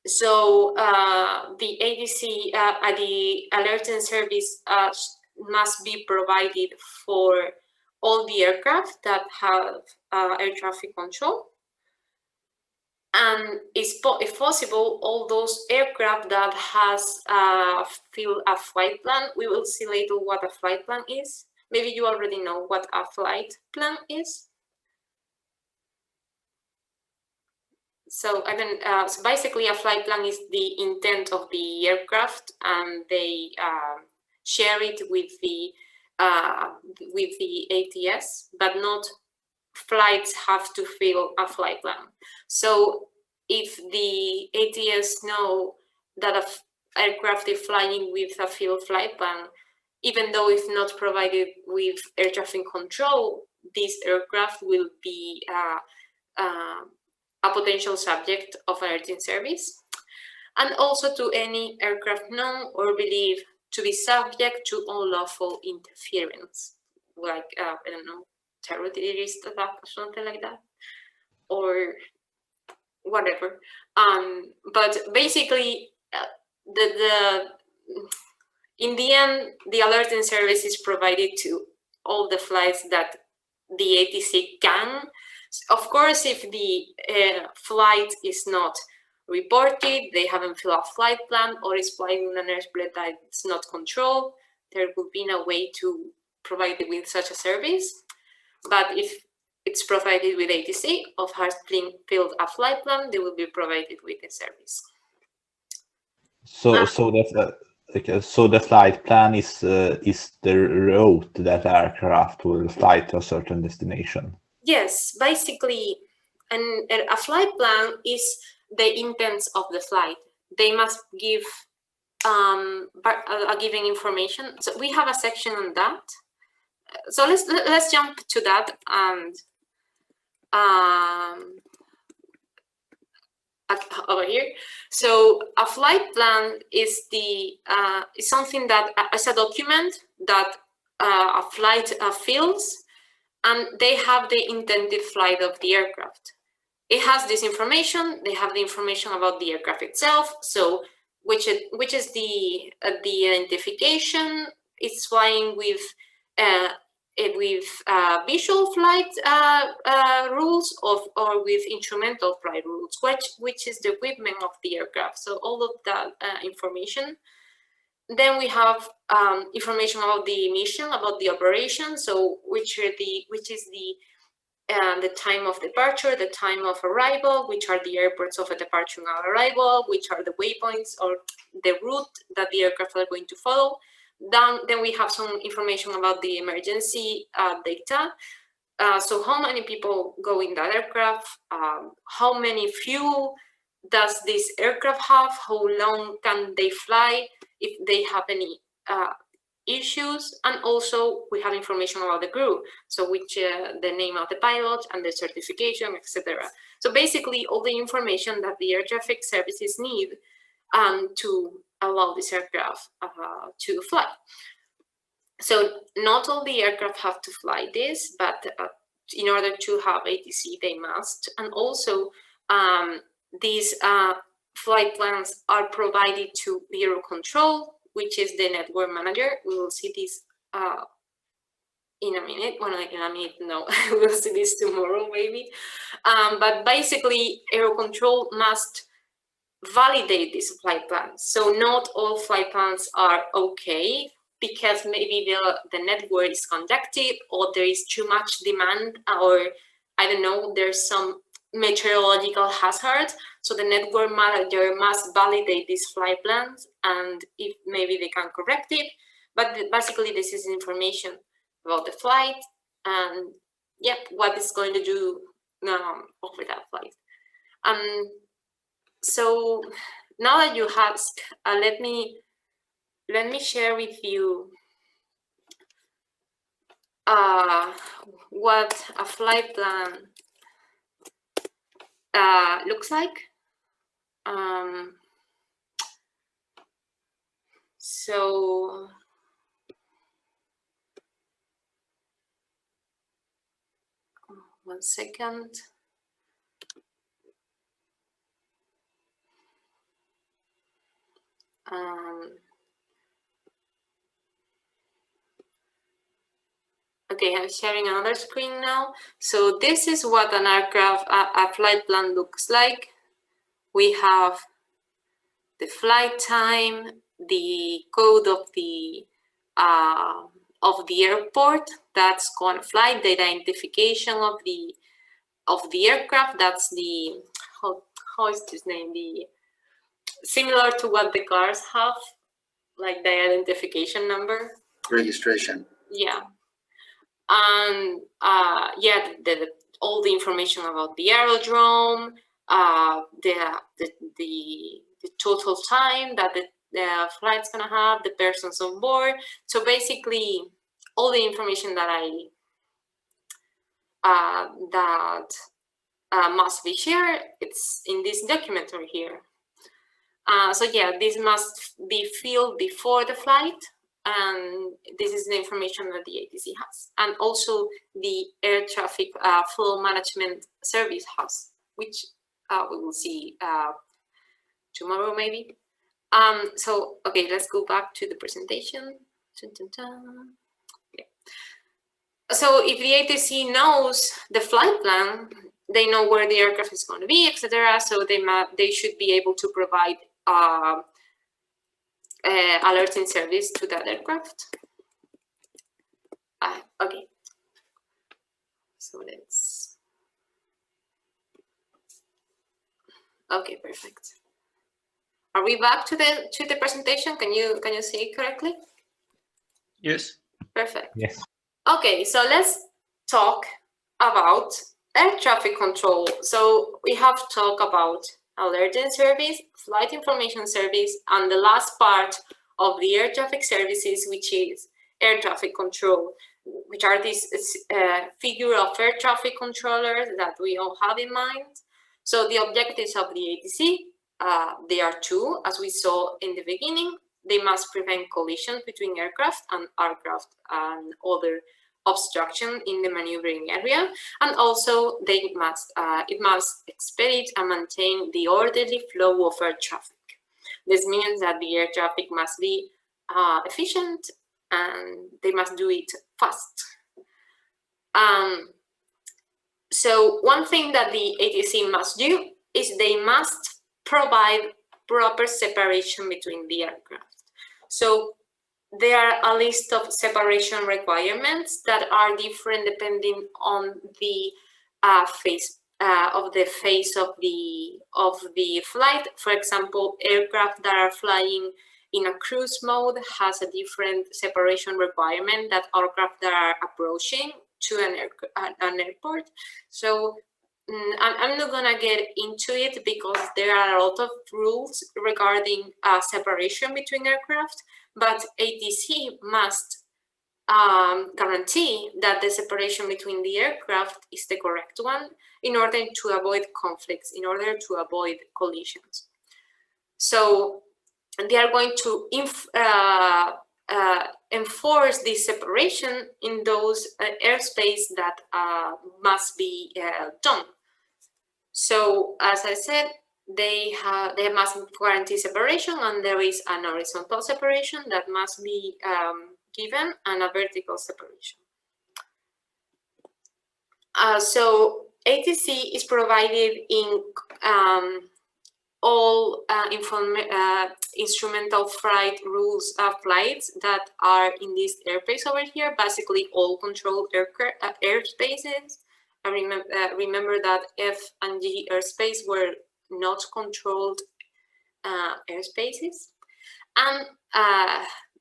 So the ATC, the alerting service must be provided for all the aircraft that have air traffic control. And if possible, all those aircraft that has filled a flight plan. We will see later what a flight plan is. Maybe you already know what a flight plan is. So so basically, a flight plan is the intent of the aircraft, and they share it with the ATS, but not flights have to fill a flight plan. So if the ATS know that an aircraft is flying with a filled flight plan, even though it's not provided with air traffic control, this aircraft will be a potential subject of alerting service, and also to any aircraft known or believed to be subject to unlawful interference, like I don't know, terrorist attack or something like that, or whatever. But basically, in the end, the alerting service is provided to all the flights that the ATC can. Of course, if the flight is not reported, they haven't filled a flight plan, or is flying in an airspace that it's not controlled, there would be no way to provide it with such a service. But if it's provided with ATC or has filled a flight plan, they will be provided with a service. So the flight plan is the route that aircraft will fly to a certain destination. Yes, basically, a flight plan is the intents of the flight. They must give a given information. So we have a section on that. So let's jump to that, and over here. So a flight plan is is something that is a document that a flight fills, and they have the intended flight of the aircraft. It has this information. They have the information about the aircraft itself. So which is the identification. It's flying with visual flight rules or with instrumental flight rules, which is the equipment of the aircraft. So all of that information. Then we have information about the mission, about the operation. So which is the time of departure, the time of arrival, which are the airports of a departure and arrival, which are the waypoints or the route that the aircraft are going to follow. Then we have some information about the emergency data. So how many people go in that aircraft? How many fuel does this aircraft have? How long can they fly if they have any issues? And also we have information about the crew, so which the name of the pilot and the certification, etc. So basically all the information that the air traffic services need to allow this aircraft to fly. So not all the aircraft have to fly this, but in order to have ATC they must. And also these flight plans are provided to Eurocontrol, which is the network manager. We will see this in a minute. Well, in a minute, no, we'll see this tomorrow maybe. But basically, Eurocontrol must validate these flight plans. So not all flight plans are okay, because maybe the network is congested, or there is too much demand, or I don't know, there's some meteorological hazard. So the network manager must validate these flight plans, and if maybe they can correct it. But basically this is information about the flight and what it's going to do over that flight. So now that you ask, let me share with you what a flight plan looks like. So one second. Okay, I'm sharing another screen now. So this is what an aircraft, a flight plan looks like. We have the flight time, the code of the airport that's going to fly, the identification of the aircraft. That's the how is this name? The similar to what the cars have, like the identification number. Registration. Yeah. And all the information about the aerodrome, the total time that the flight's gonna have, the persons on board. So basically, all the information that must be shared, it's in this document over here. So yeah, this must be filled before the flight. And this is the information that the ATC has, and also the air traffic flow management service has, which we will see tomorrow maybe. So okay, let's go back to the presentation. Dun, dun, dun. Yeah. So if the ATC knows the flight plan, they know where the aircraft is going to be, etc. So they should be able to provide alerting service to that aircraft. Okay, so let's. Okay, perfect. Are we back to the presentation? Can you see it correctly? Yes. Perfect. Yes. Okay, so let's talk about air traffic control. So we have talked about alerting service, flight information service, and the last part of the air traffic services, which is air traffic control, which are these figure of air traffic controllers that we all have in mind. So the objectives of the ATC there are two, as we saw in the beginning. They must prevent collisions between aircraft and other obstruction in the maneuvering area, and also it must expedite and maintain the orderly flow of air traffic. This means that the air traffic must be efficient, and they must do it fast. So one thing that the ATC must do is they must provide proper separation between the aircraft. So there are a list of separation requirements that are different depending on the phase of the flight. For example, aircraft that are flying in a cruise mode has a different separation requirement than aircraft that are approaching to an airport. So I'm not gonna get into it because there are a lot of rules regarding separation between aircraft, but ATC must guarantee that the separation between the aircraft is the correct one in order to avoid conflicts, in order to avoid collisions. So they are going to enforce this separation in those airspace that must be done. So as I said, they must guarantee separation, and there is an horizontal separation that must be given and a vertical separation. So ATC is provided in all instrumental flight rules flights that are in this airspace over here, basically all controlled airspaces. I remember that F and G airspace were not controlled airspaces. And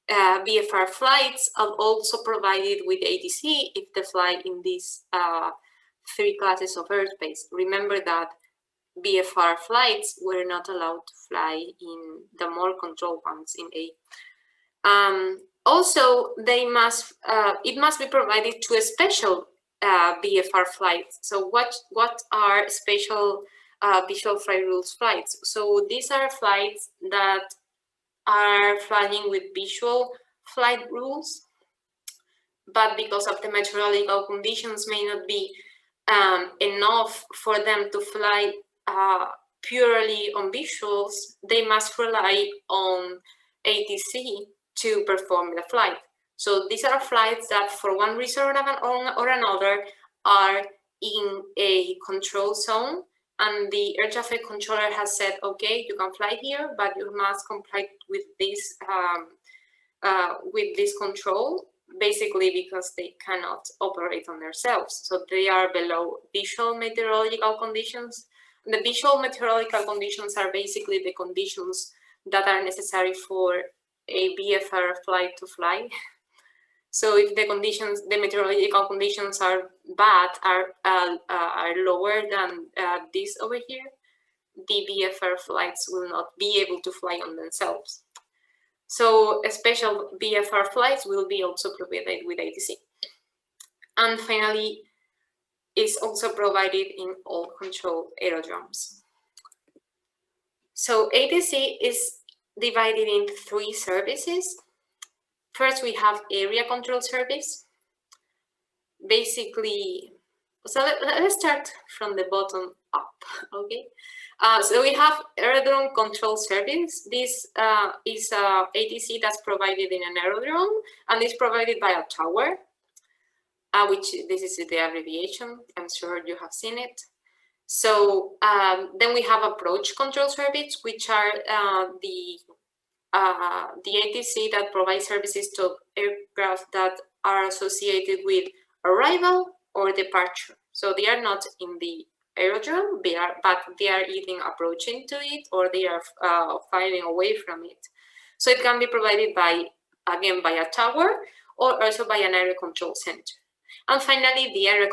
VFR flights are also provided with ATC if they fly in these three classes of airspace. Remember that VFR flights were not allowed to fly in the more controlled ones in A. Also, it must be provided to a special VFR flights. So what are special visual flight rules flights? So these are flights that are flying with visual flight rules, but because of the meteorological conditions may not be enough for them to fly purely on visuals, they must rely on ATC to perform the flight. So these are flights that for one reason or another are in a control zone, and the air traffic controller has said, okay, you can fly here, but you must comply with this control, basically because they cannot operate on themselves. So they are below visual meteorological conditions. The visual meteorological conditions are basically the conditions that are necessary for a VFR flight to fly. So if the meteorological conditions are bad, are lower than this over here, the VFR flights will not be able to fly on themselves. So special VFR flights will be also provided with ATC. And finally, it's also provided in all controlled aerodromes. So ATC is divided into three services. First, we have area control service. Basically, so let's start from the bottom up, okay? So we have aerodrome control service. This is ATC that's provided in an aerodrome, and it's provided by a tower, which this is the abbreviation. I'm sure you have seen it. So then we have approach control service, which are the ATC that provides services to aircraft that are associated with arrival or departure. So they are not in the aerodrome, but they are either approaching to it or they are firing away from it. So it can be provided by a tower or also by an area control center. And finally, the area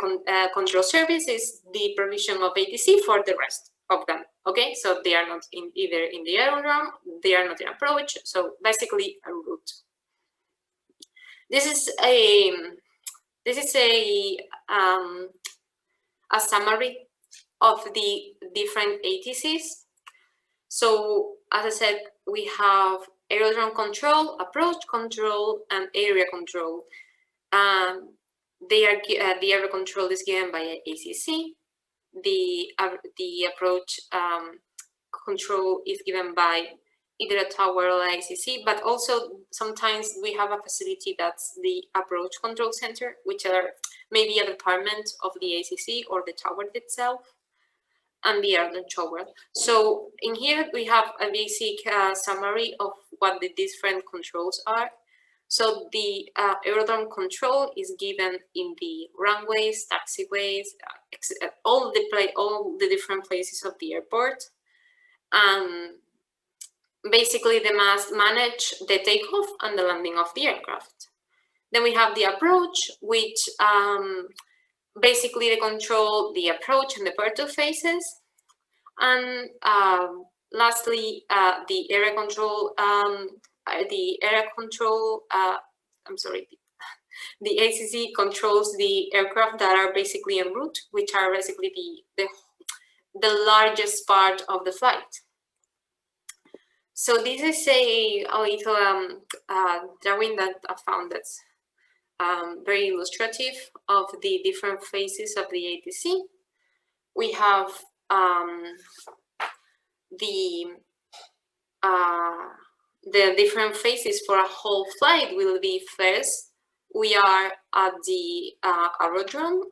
control service is the provision of ATC for the rest of them. Okay, so they are not either in the aerodrome, they are not in approach. So basically a route. This is a summary of the different ATCs. So as I said, we have aerodrome control, approach control, and area control. The area control is given by ACC. The approach control is given by either a tower or ACC, but also sometimes we have a facility that's the approach control center, which are maybe a department of the ACC or the tower itself, and the aerodrome tower. So in here we have a basic summary of what the different controls are. So the aerodrome control is given in the runways, taxiways, all the different places of the airport. Basically, they must manage the takeoff and the landing of the aircraft. Then we have the approach, which basically they control the approach and the departure phases. And lastly, the area control. The ACC controls the aircraft that are basically en route, which are basically the largest part of the flight. So this is a little drawing that I found that's very illustrative of the different phases of the ATC. We have the different phases for a whole flight will be first, we are at the aerodrome,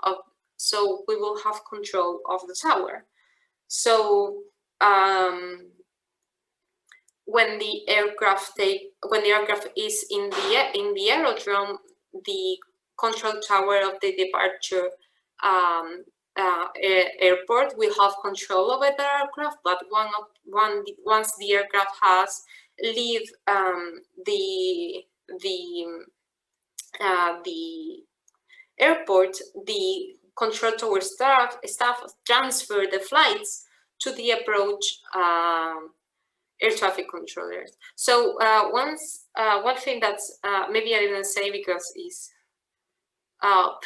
so we will have control of the tower. So when the aircraft is in the aerodrome, the control tower of the departure airport will have control over the aircraft, but once the aircraft has leave the airport, the control tower staff transfer the flights to the approach air traffic controllers. So one thing that's maybe I didn't say because it's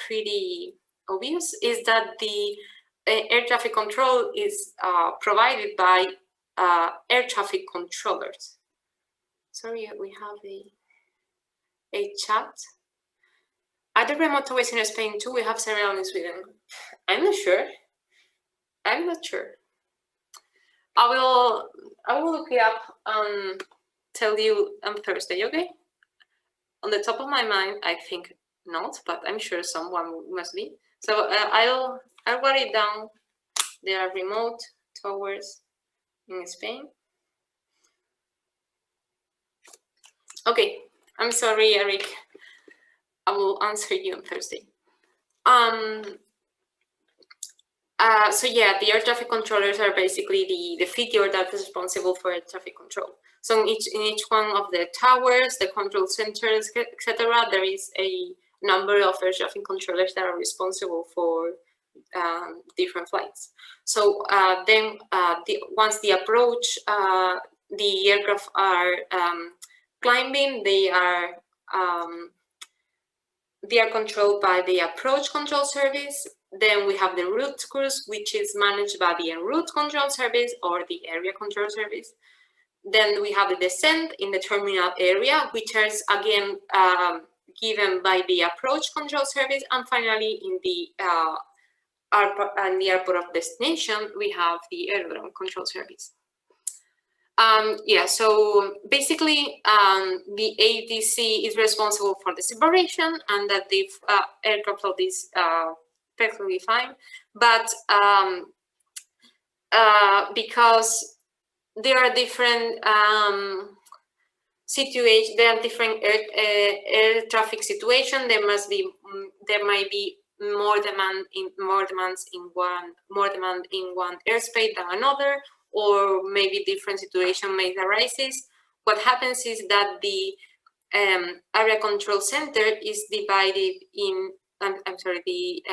pretty obvious is that the air traffic control is provided by air traffic controllers. Sorry, we have a chat. Are there remote towards in Spain too? We have several in Sweden. I'm not sure. I'm not sure. I will look it up and tell you on Thursday, okay? On the top of my mind, I think not, but I'm sure someone must be. So I'll write it down. There are remote towers in Spain. Okay, I'm sorry, Eric. I will answer you on Thursday. So yeah, the air traffic controllers are basically the figure that is responsible for air traffic control. So in each one of the towers, the control centers, etc., there is a number of air traffic controllers that are responsible for different flights. So then once the approach, the aircraft are climbing, they are controlled by the approach control service. Then we have the route cruise, which is managed by the en route control service or the area control service. Then we have the descent in the terminal area, which is again given by the approach control service. And finally, in the airport of destination, we have the aerodrome control service. Yeah, so basically the ATC is responsible for the separation and that the aircraft load is perfectly fine, but because there are different situations, there are different air traffic situations. There might be more demand in one airspace than another, or maybe different situation may arise. What happens is that the area control center is divided in. I'm sorry. The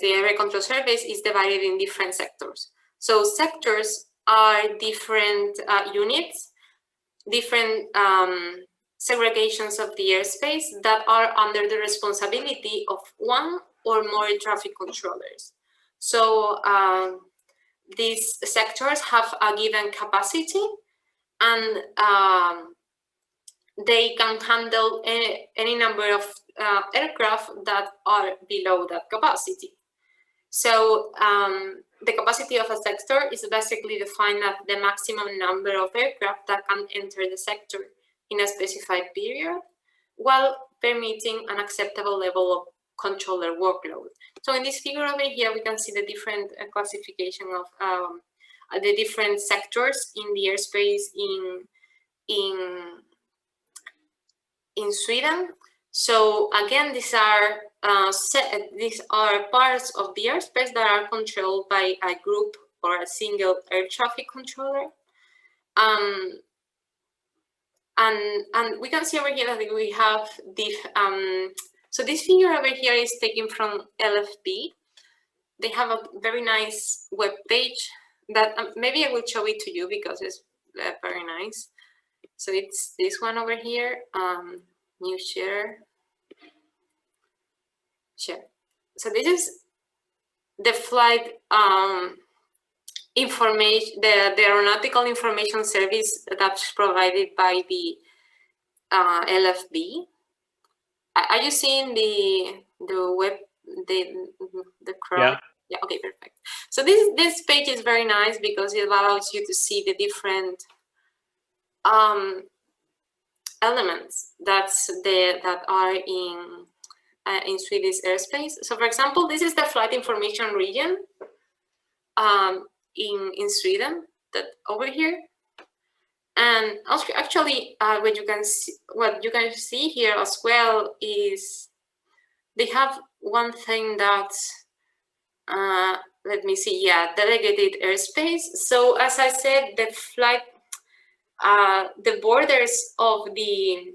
area control service is divided in different sectors. So sectors are different units, different segregations of the airspace that are under the responsibility of one or more traffic controllers. So these sectors have a given capacity, and they can handle any number of aircraft that are below that capacity. So the capacity of a sector is basically defined as the maximum number of aircraft that can enter the sector in a specified period, while permitting an acceptable level of controller workload. So in this figure over here, we can see the different classification of the different sectors in the airspace in Sweden. So again, these are parts of the airspace that are controlled by a group or a single air traffic controller. And we can see over here that we have the so this figure over here is taken from LFB. They have a very nice web page that maybe I will show it to you because it's very nice. So it's this one over here, new share. So this is the flight information, the aeronautical information service that's provided by the LFB. Are you seeing the web, the crowd? Yeah, okay, perfect. So this page is very nice because it allows you to see the different elements that are in Swedish airspace. So for example, this is the flight information region in Sweden, that over here. And actually, what you can see here as well is they have one thing that let me see, yeah, delegated airspace. So as I said, the borders of the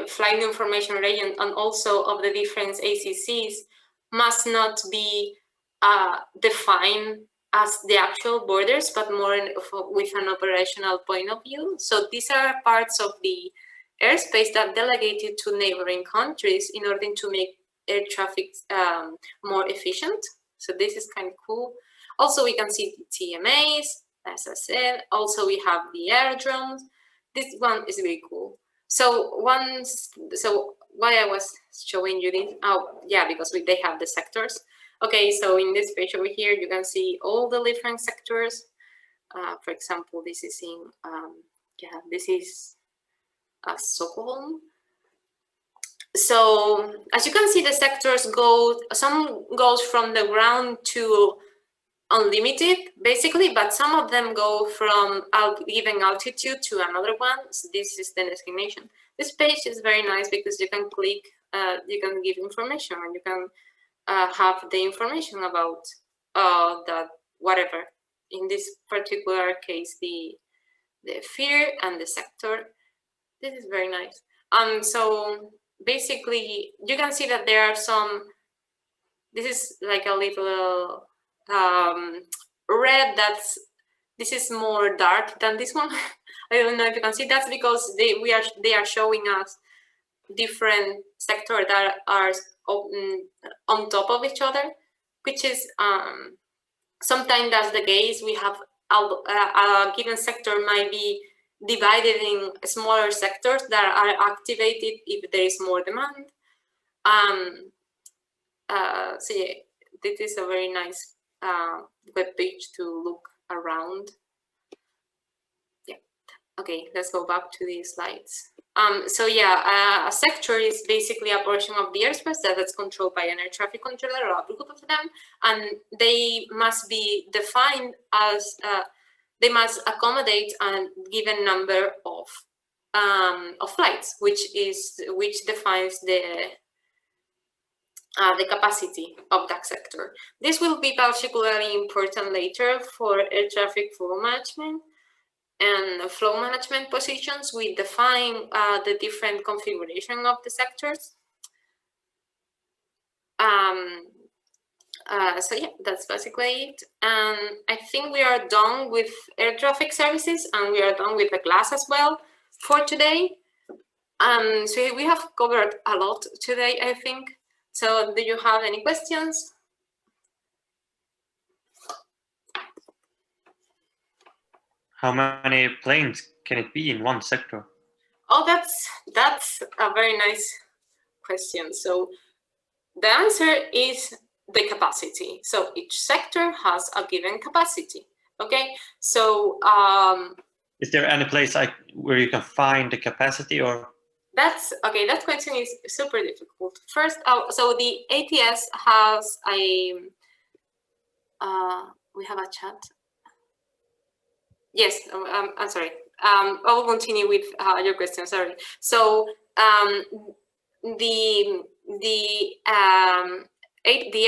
flight information region and also of the different ACCs must not be defined as the actual borders, but more with an operational point of view. So these are parts of the airspace that delegated to neighboring countries in order to make air traffic more efficient. So this is kind of cool. Also, we can see the TMAs, as I said. Also, we have the airdromes. This one is really cool. So why I was showing you this? Oh, yeah, because they have the sectors. Okay, so in this page over here, you can see all the different sectors. For example, this is in this is Stockholm. So as you can see, the sectors some goes from the ground to unlimited, basically, but some of them go from given altitude to another one. So this is the designation. This page is very nice because you can click, you can give information, and you can have the information about that whatever. In this particular case, the feeder and the sector. This is very nice. So basically, you can see that there are some. This is like a little red. This is more dark than this one. I don't know if you can see. That's because they are showing us different sectors that are on top of each other, which is sometimes that's the case. We have a given sector might be divided in smaller sectors that are activated if there is more demand. So yeah, this is a very nice web page to look around. Yeah. Okay, let's go back to these slides. So yeah, a sector is basically a portion of the airspace that's controlled by an air traffic controller or a group of them, and they must be defined as they must accommodate a given number of flights, which defines the capacity of that sector. This will be particularly important later for air traffic flow management. And flow management positions, we define the different configuration of the sectors. So yeah, that's basically it. And I think we are done with air traffic services, and we are done with the class as well for today. So we have covered a lot today, I think. So do you have any questions? How many planes can it be in one sector? Oh, that's a very nice question. So the answer is the capacity. So each sector has a given capacity. Okay, so Is there any place where you can find the capacity, or? that's okay. That question is super difficult. First, so the ATS has a. We have a chat. Yes, I'm sorry. I will continue with your question. Sorry. So the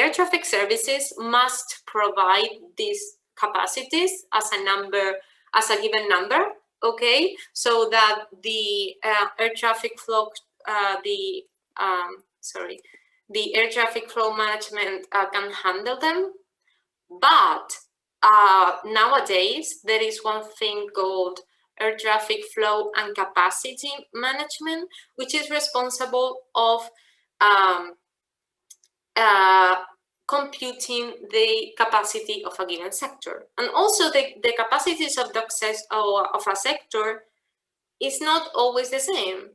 air traffic services must provide these capacities as a number, as a given number. Okay, so that the air traffic flow, the air traffic flow management can handle them. But nowadays, there is one thing called air traffic flow and capacity management, which is responsible of computing the capacity of a given sector. And also the capacities of of a sector is not always the same,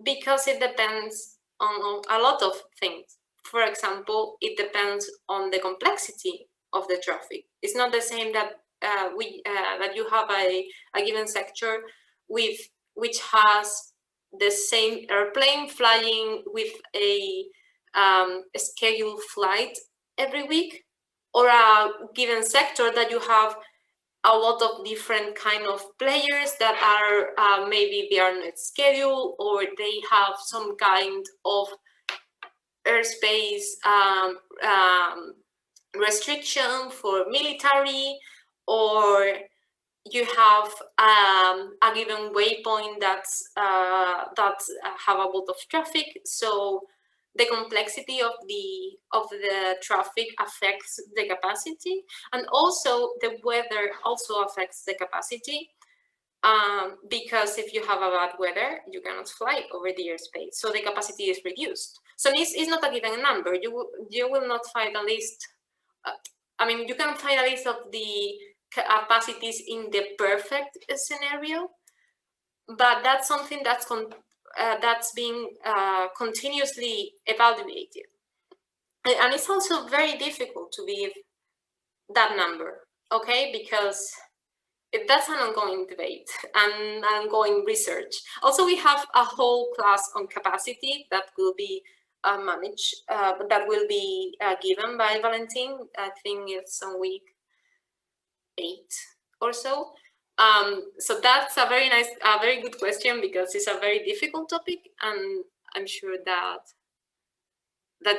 because it depends on a lot of things. For example, it depends on the complexity of the traffic. It's not the same that that you have a given sector which has the same airplane flying with a scheduled flight every week, or a given sector that you have a lot of different kind of players that are maybe they are not scheduled, or they have some kind of airspace restriction for military, or you have a given waypoint that's that have a lot of traffic. So the complexity of the traffic affects the capacity, and also the weather also affects the capacity, because if you have a bad weather, you cannot fly over the airspace, so the capacity is reduced. So it's not a given number. You will not find a list. I mean, you can find a list of the capacities in the perfect scenario, but that's something that's being continuously evaluated, and it's also very difficult to give that number, okay, because that's an ongoing debate and ongoing research. Also, we have a whole class on capacity that will be managed, that will be given by Valentin. I think it's on week 8 or so. So that's a very good question, because it's a very difficult topic, and I'm sure that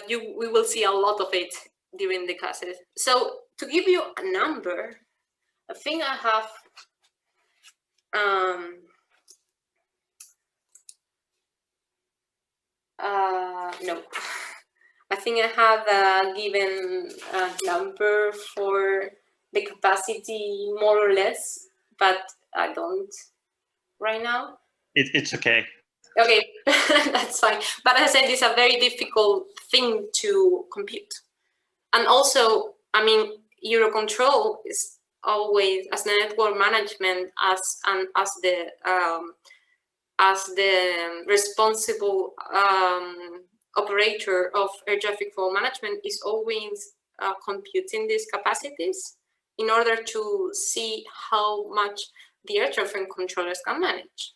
we will see a lot of it during the classes. So to give you a number, I think I have no, I think I have a given number for the capacity, more or less, but I don't right now. It's okay. Okay, that's fine. But as I said, it's a very difficult thing to compute. And also, I mean, Eurocontrol is always, as network management, as the responsible operator of air traffic flow management, is always computing these capacities in order to see how much the air traffic controllers can manage.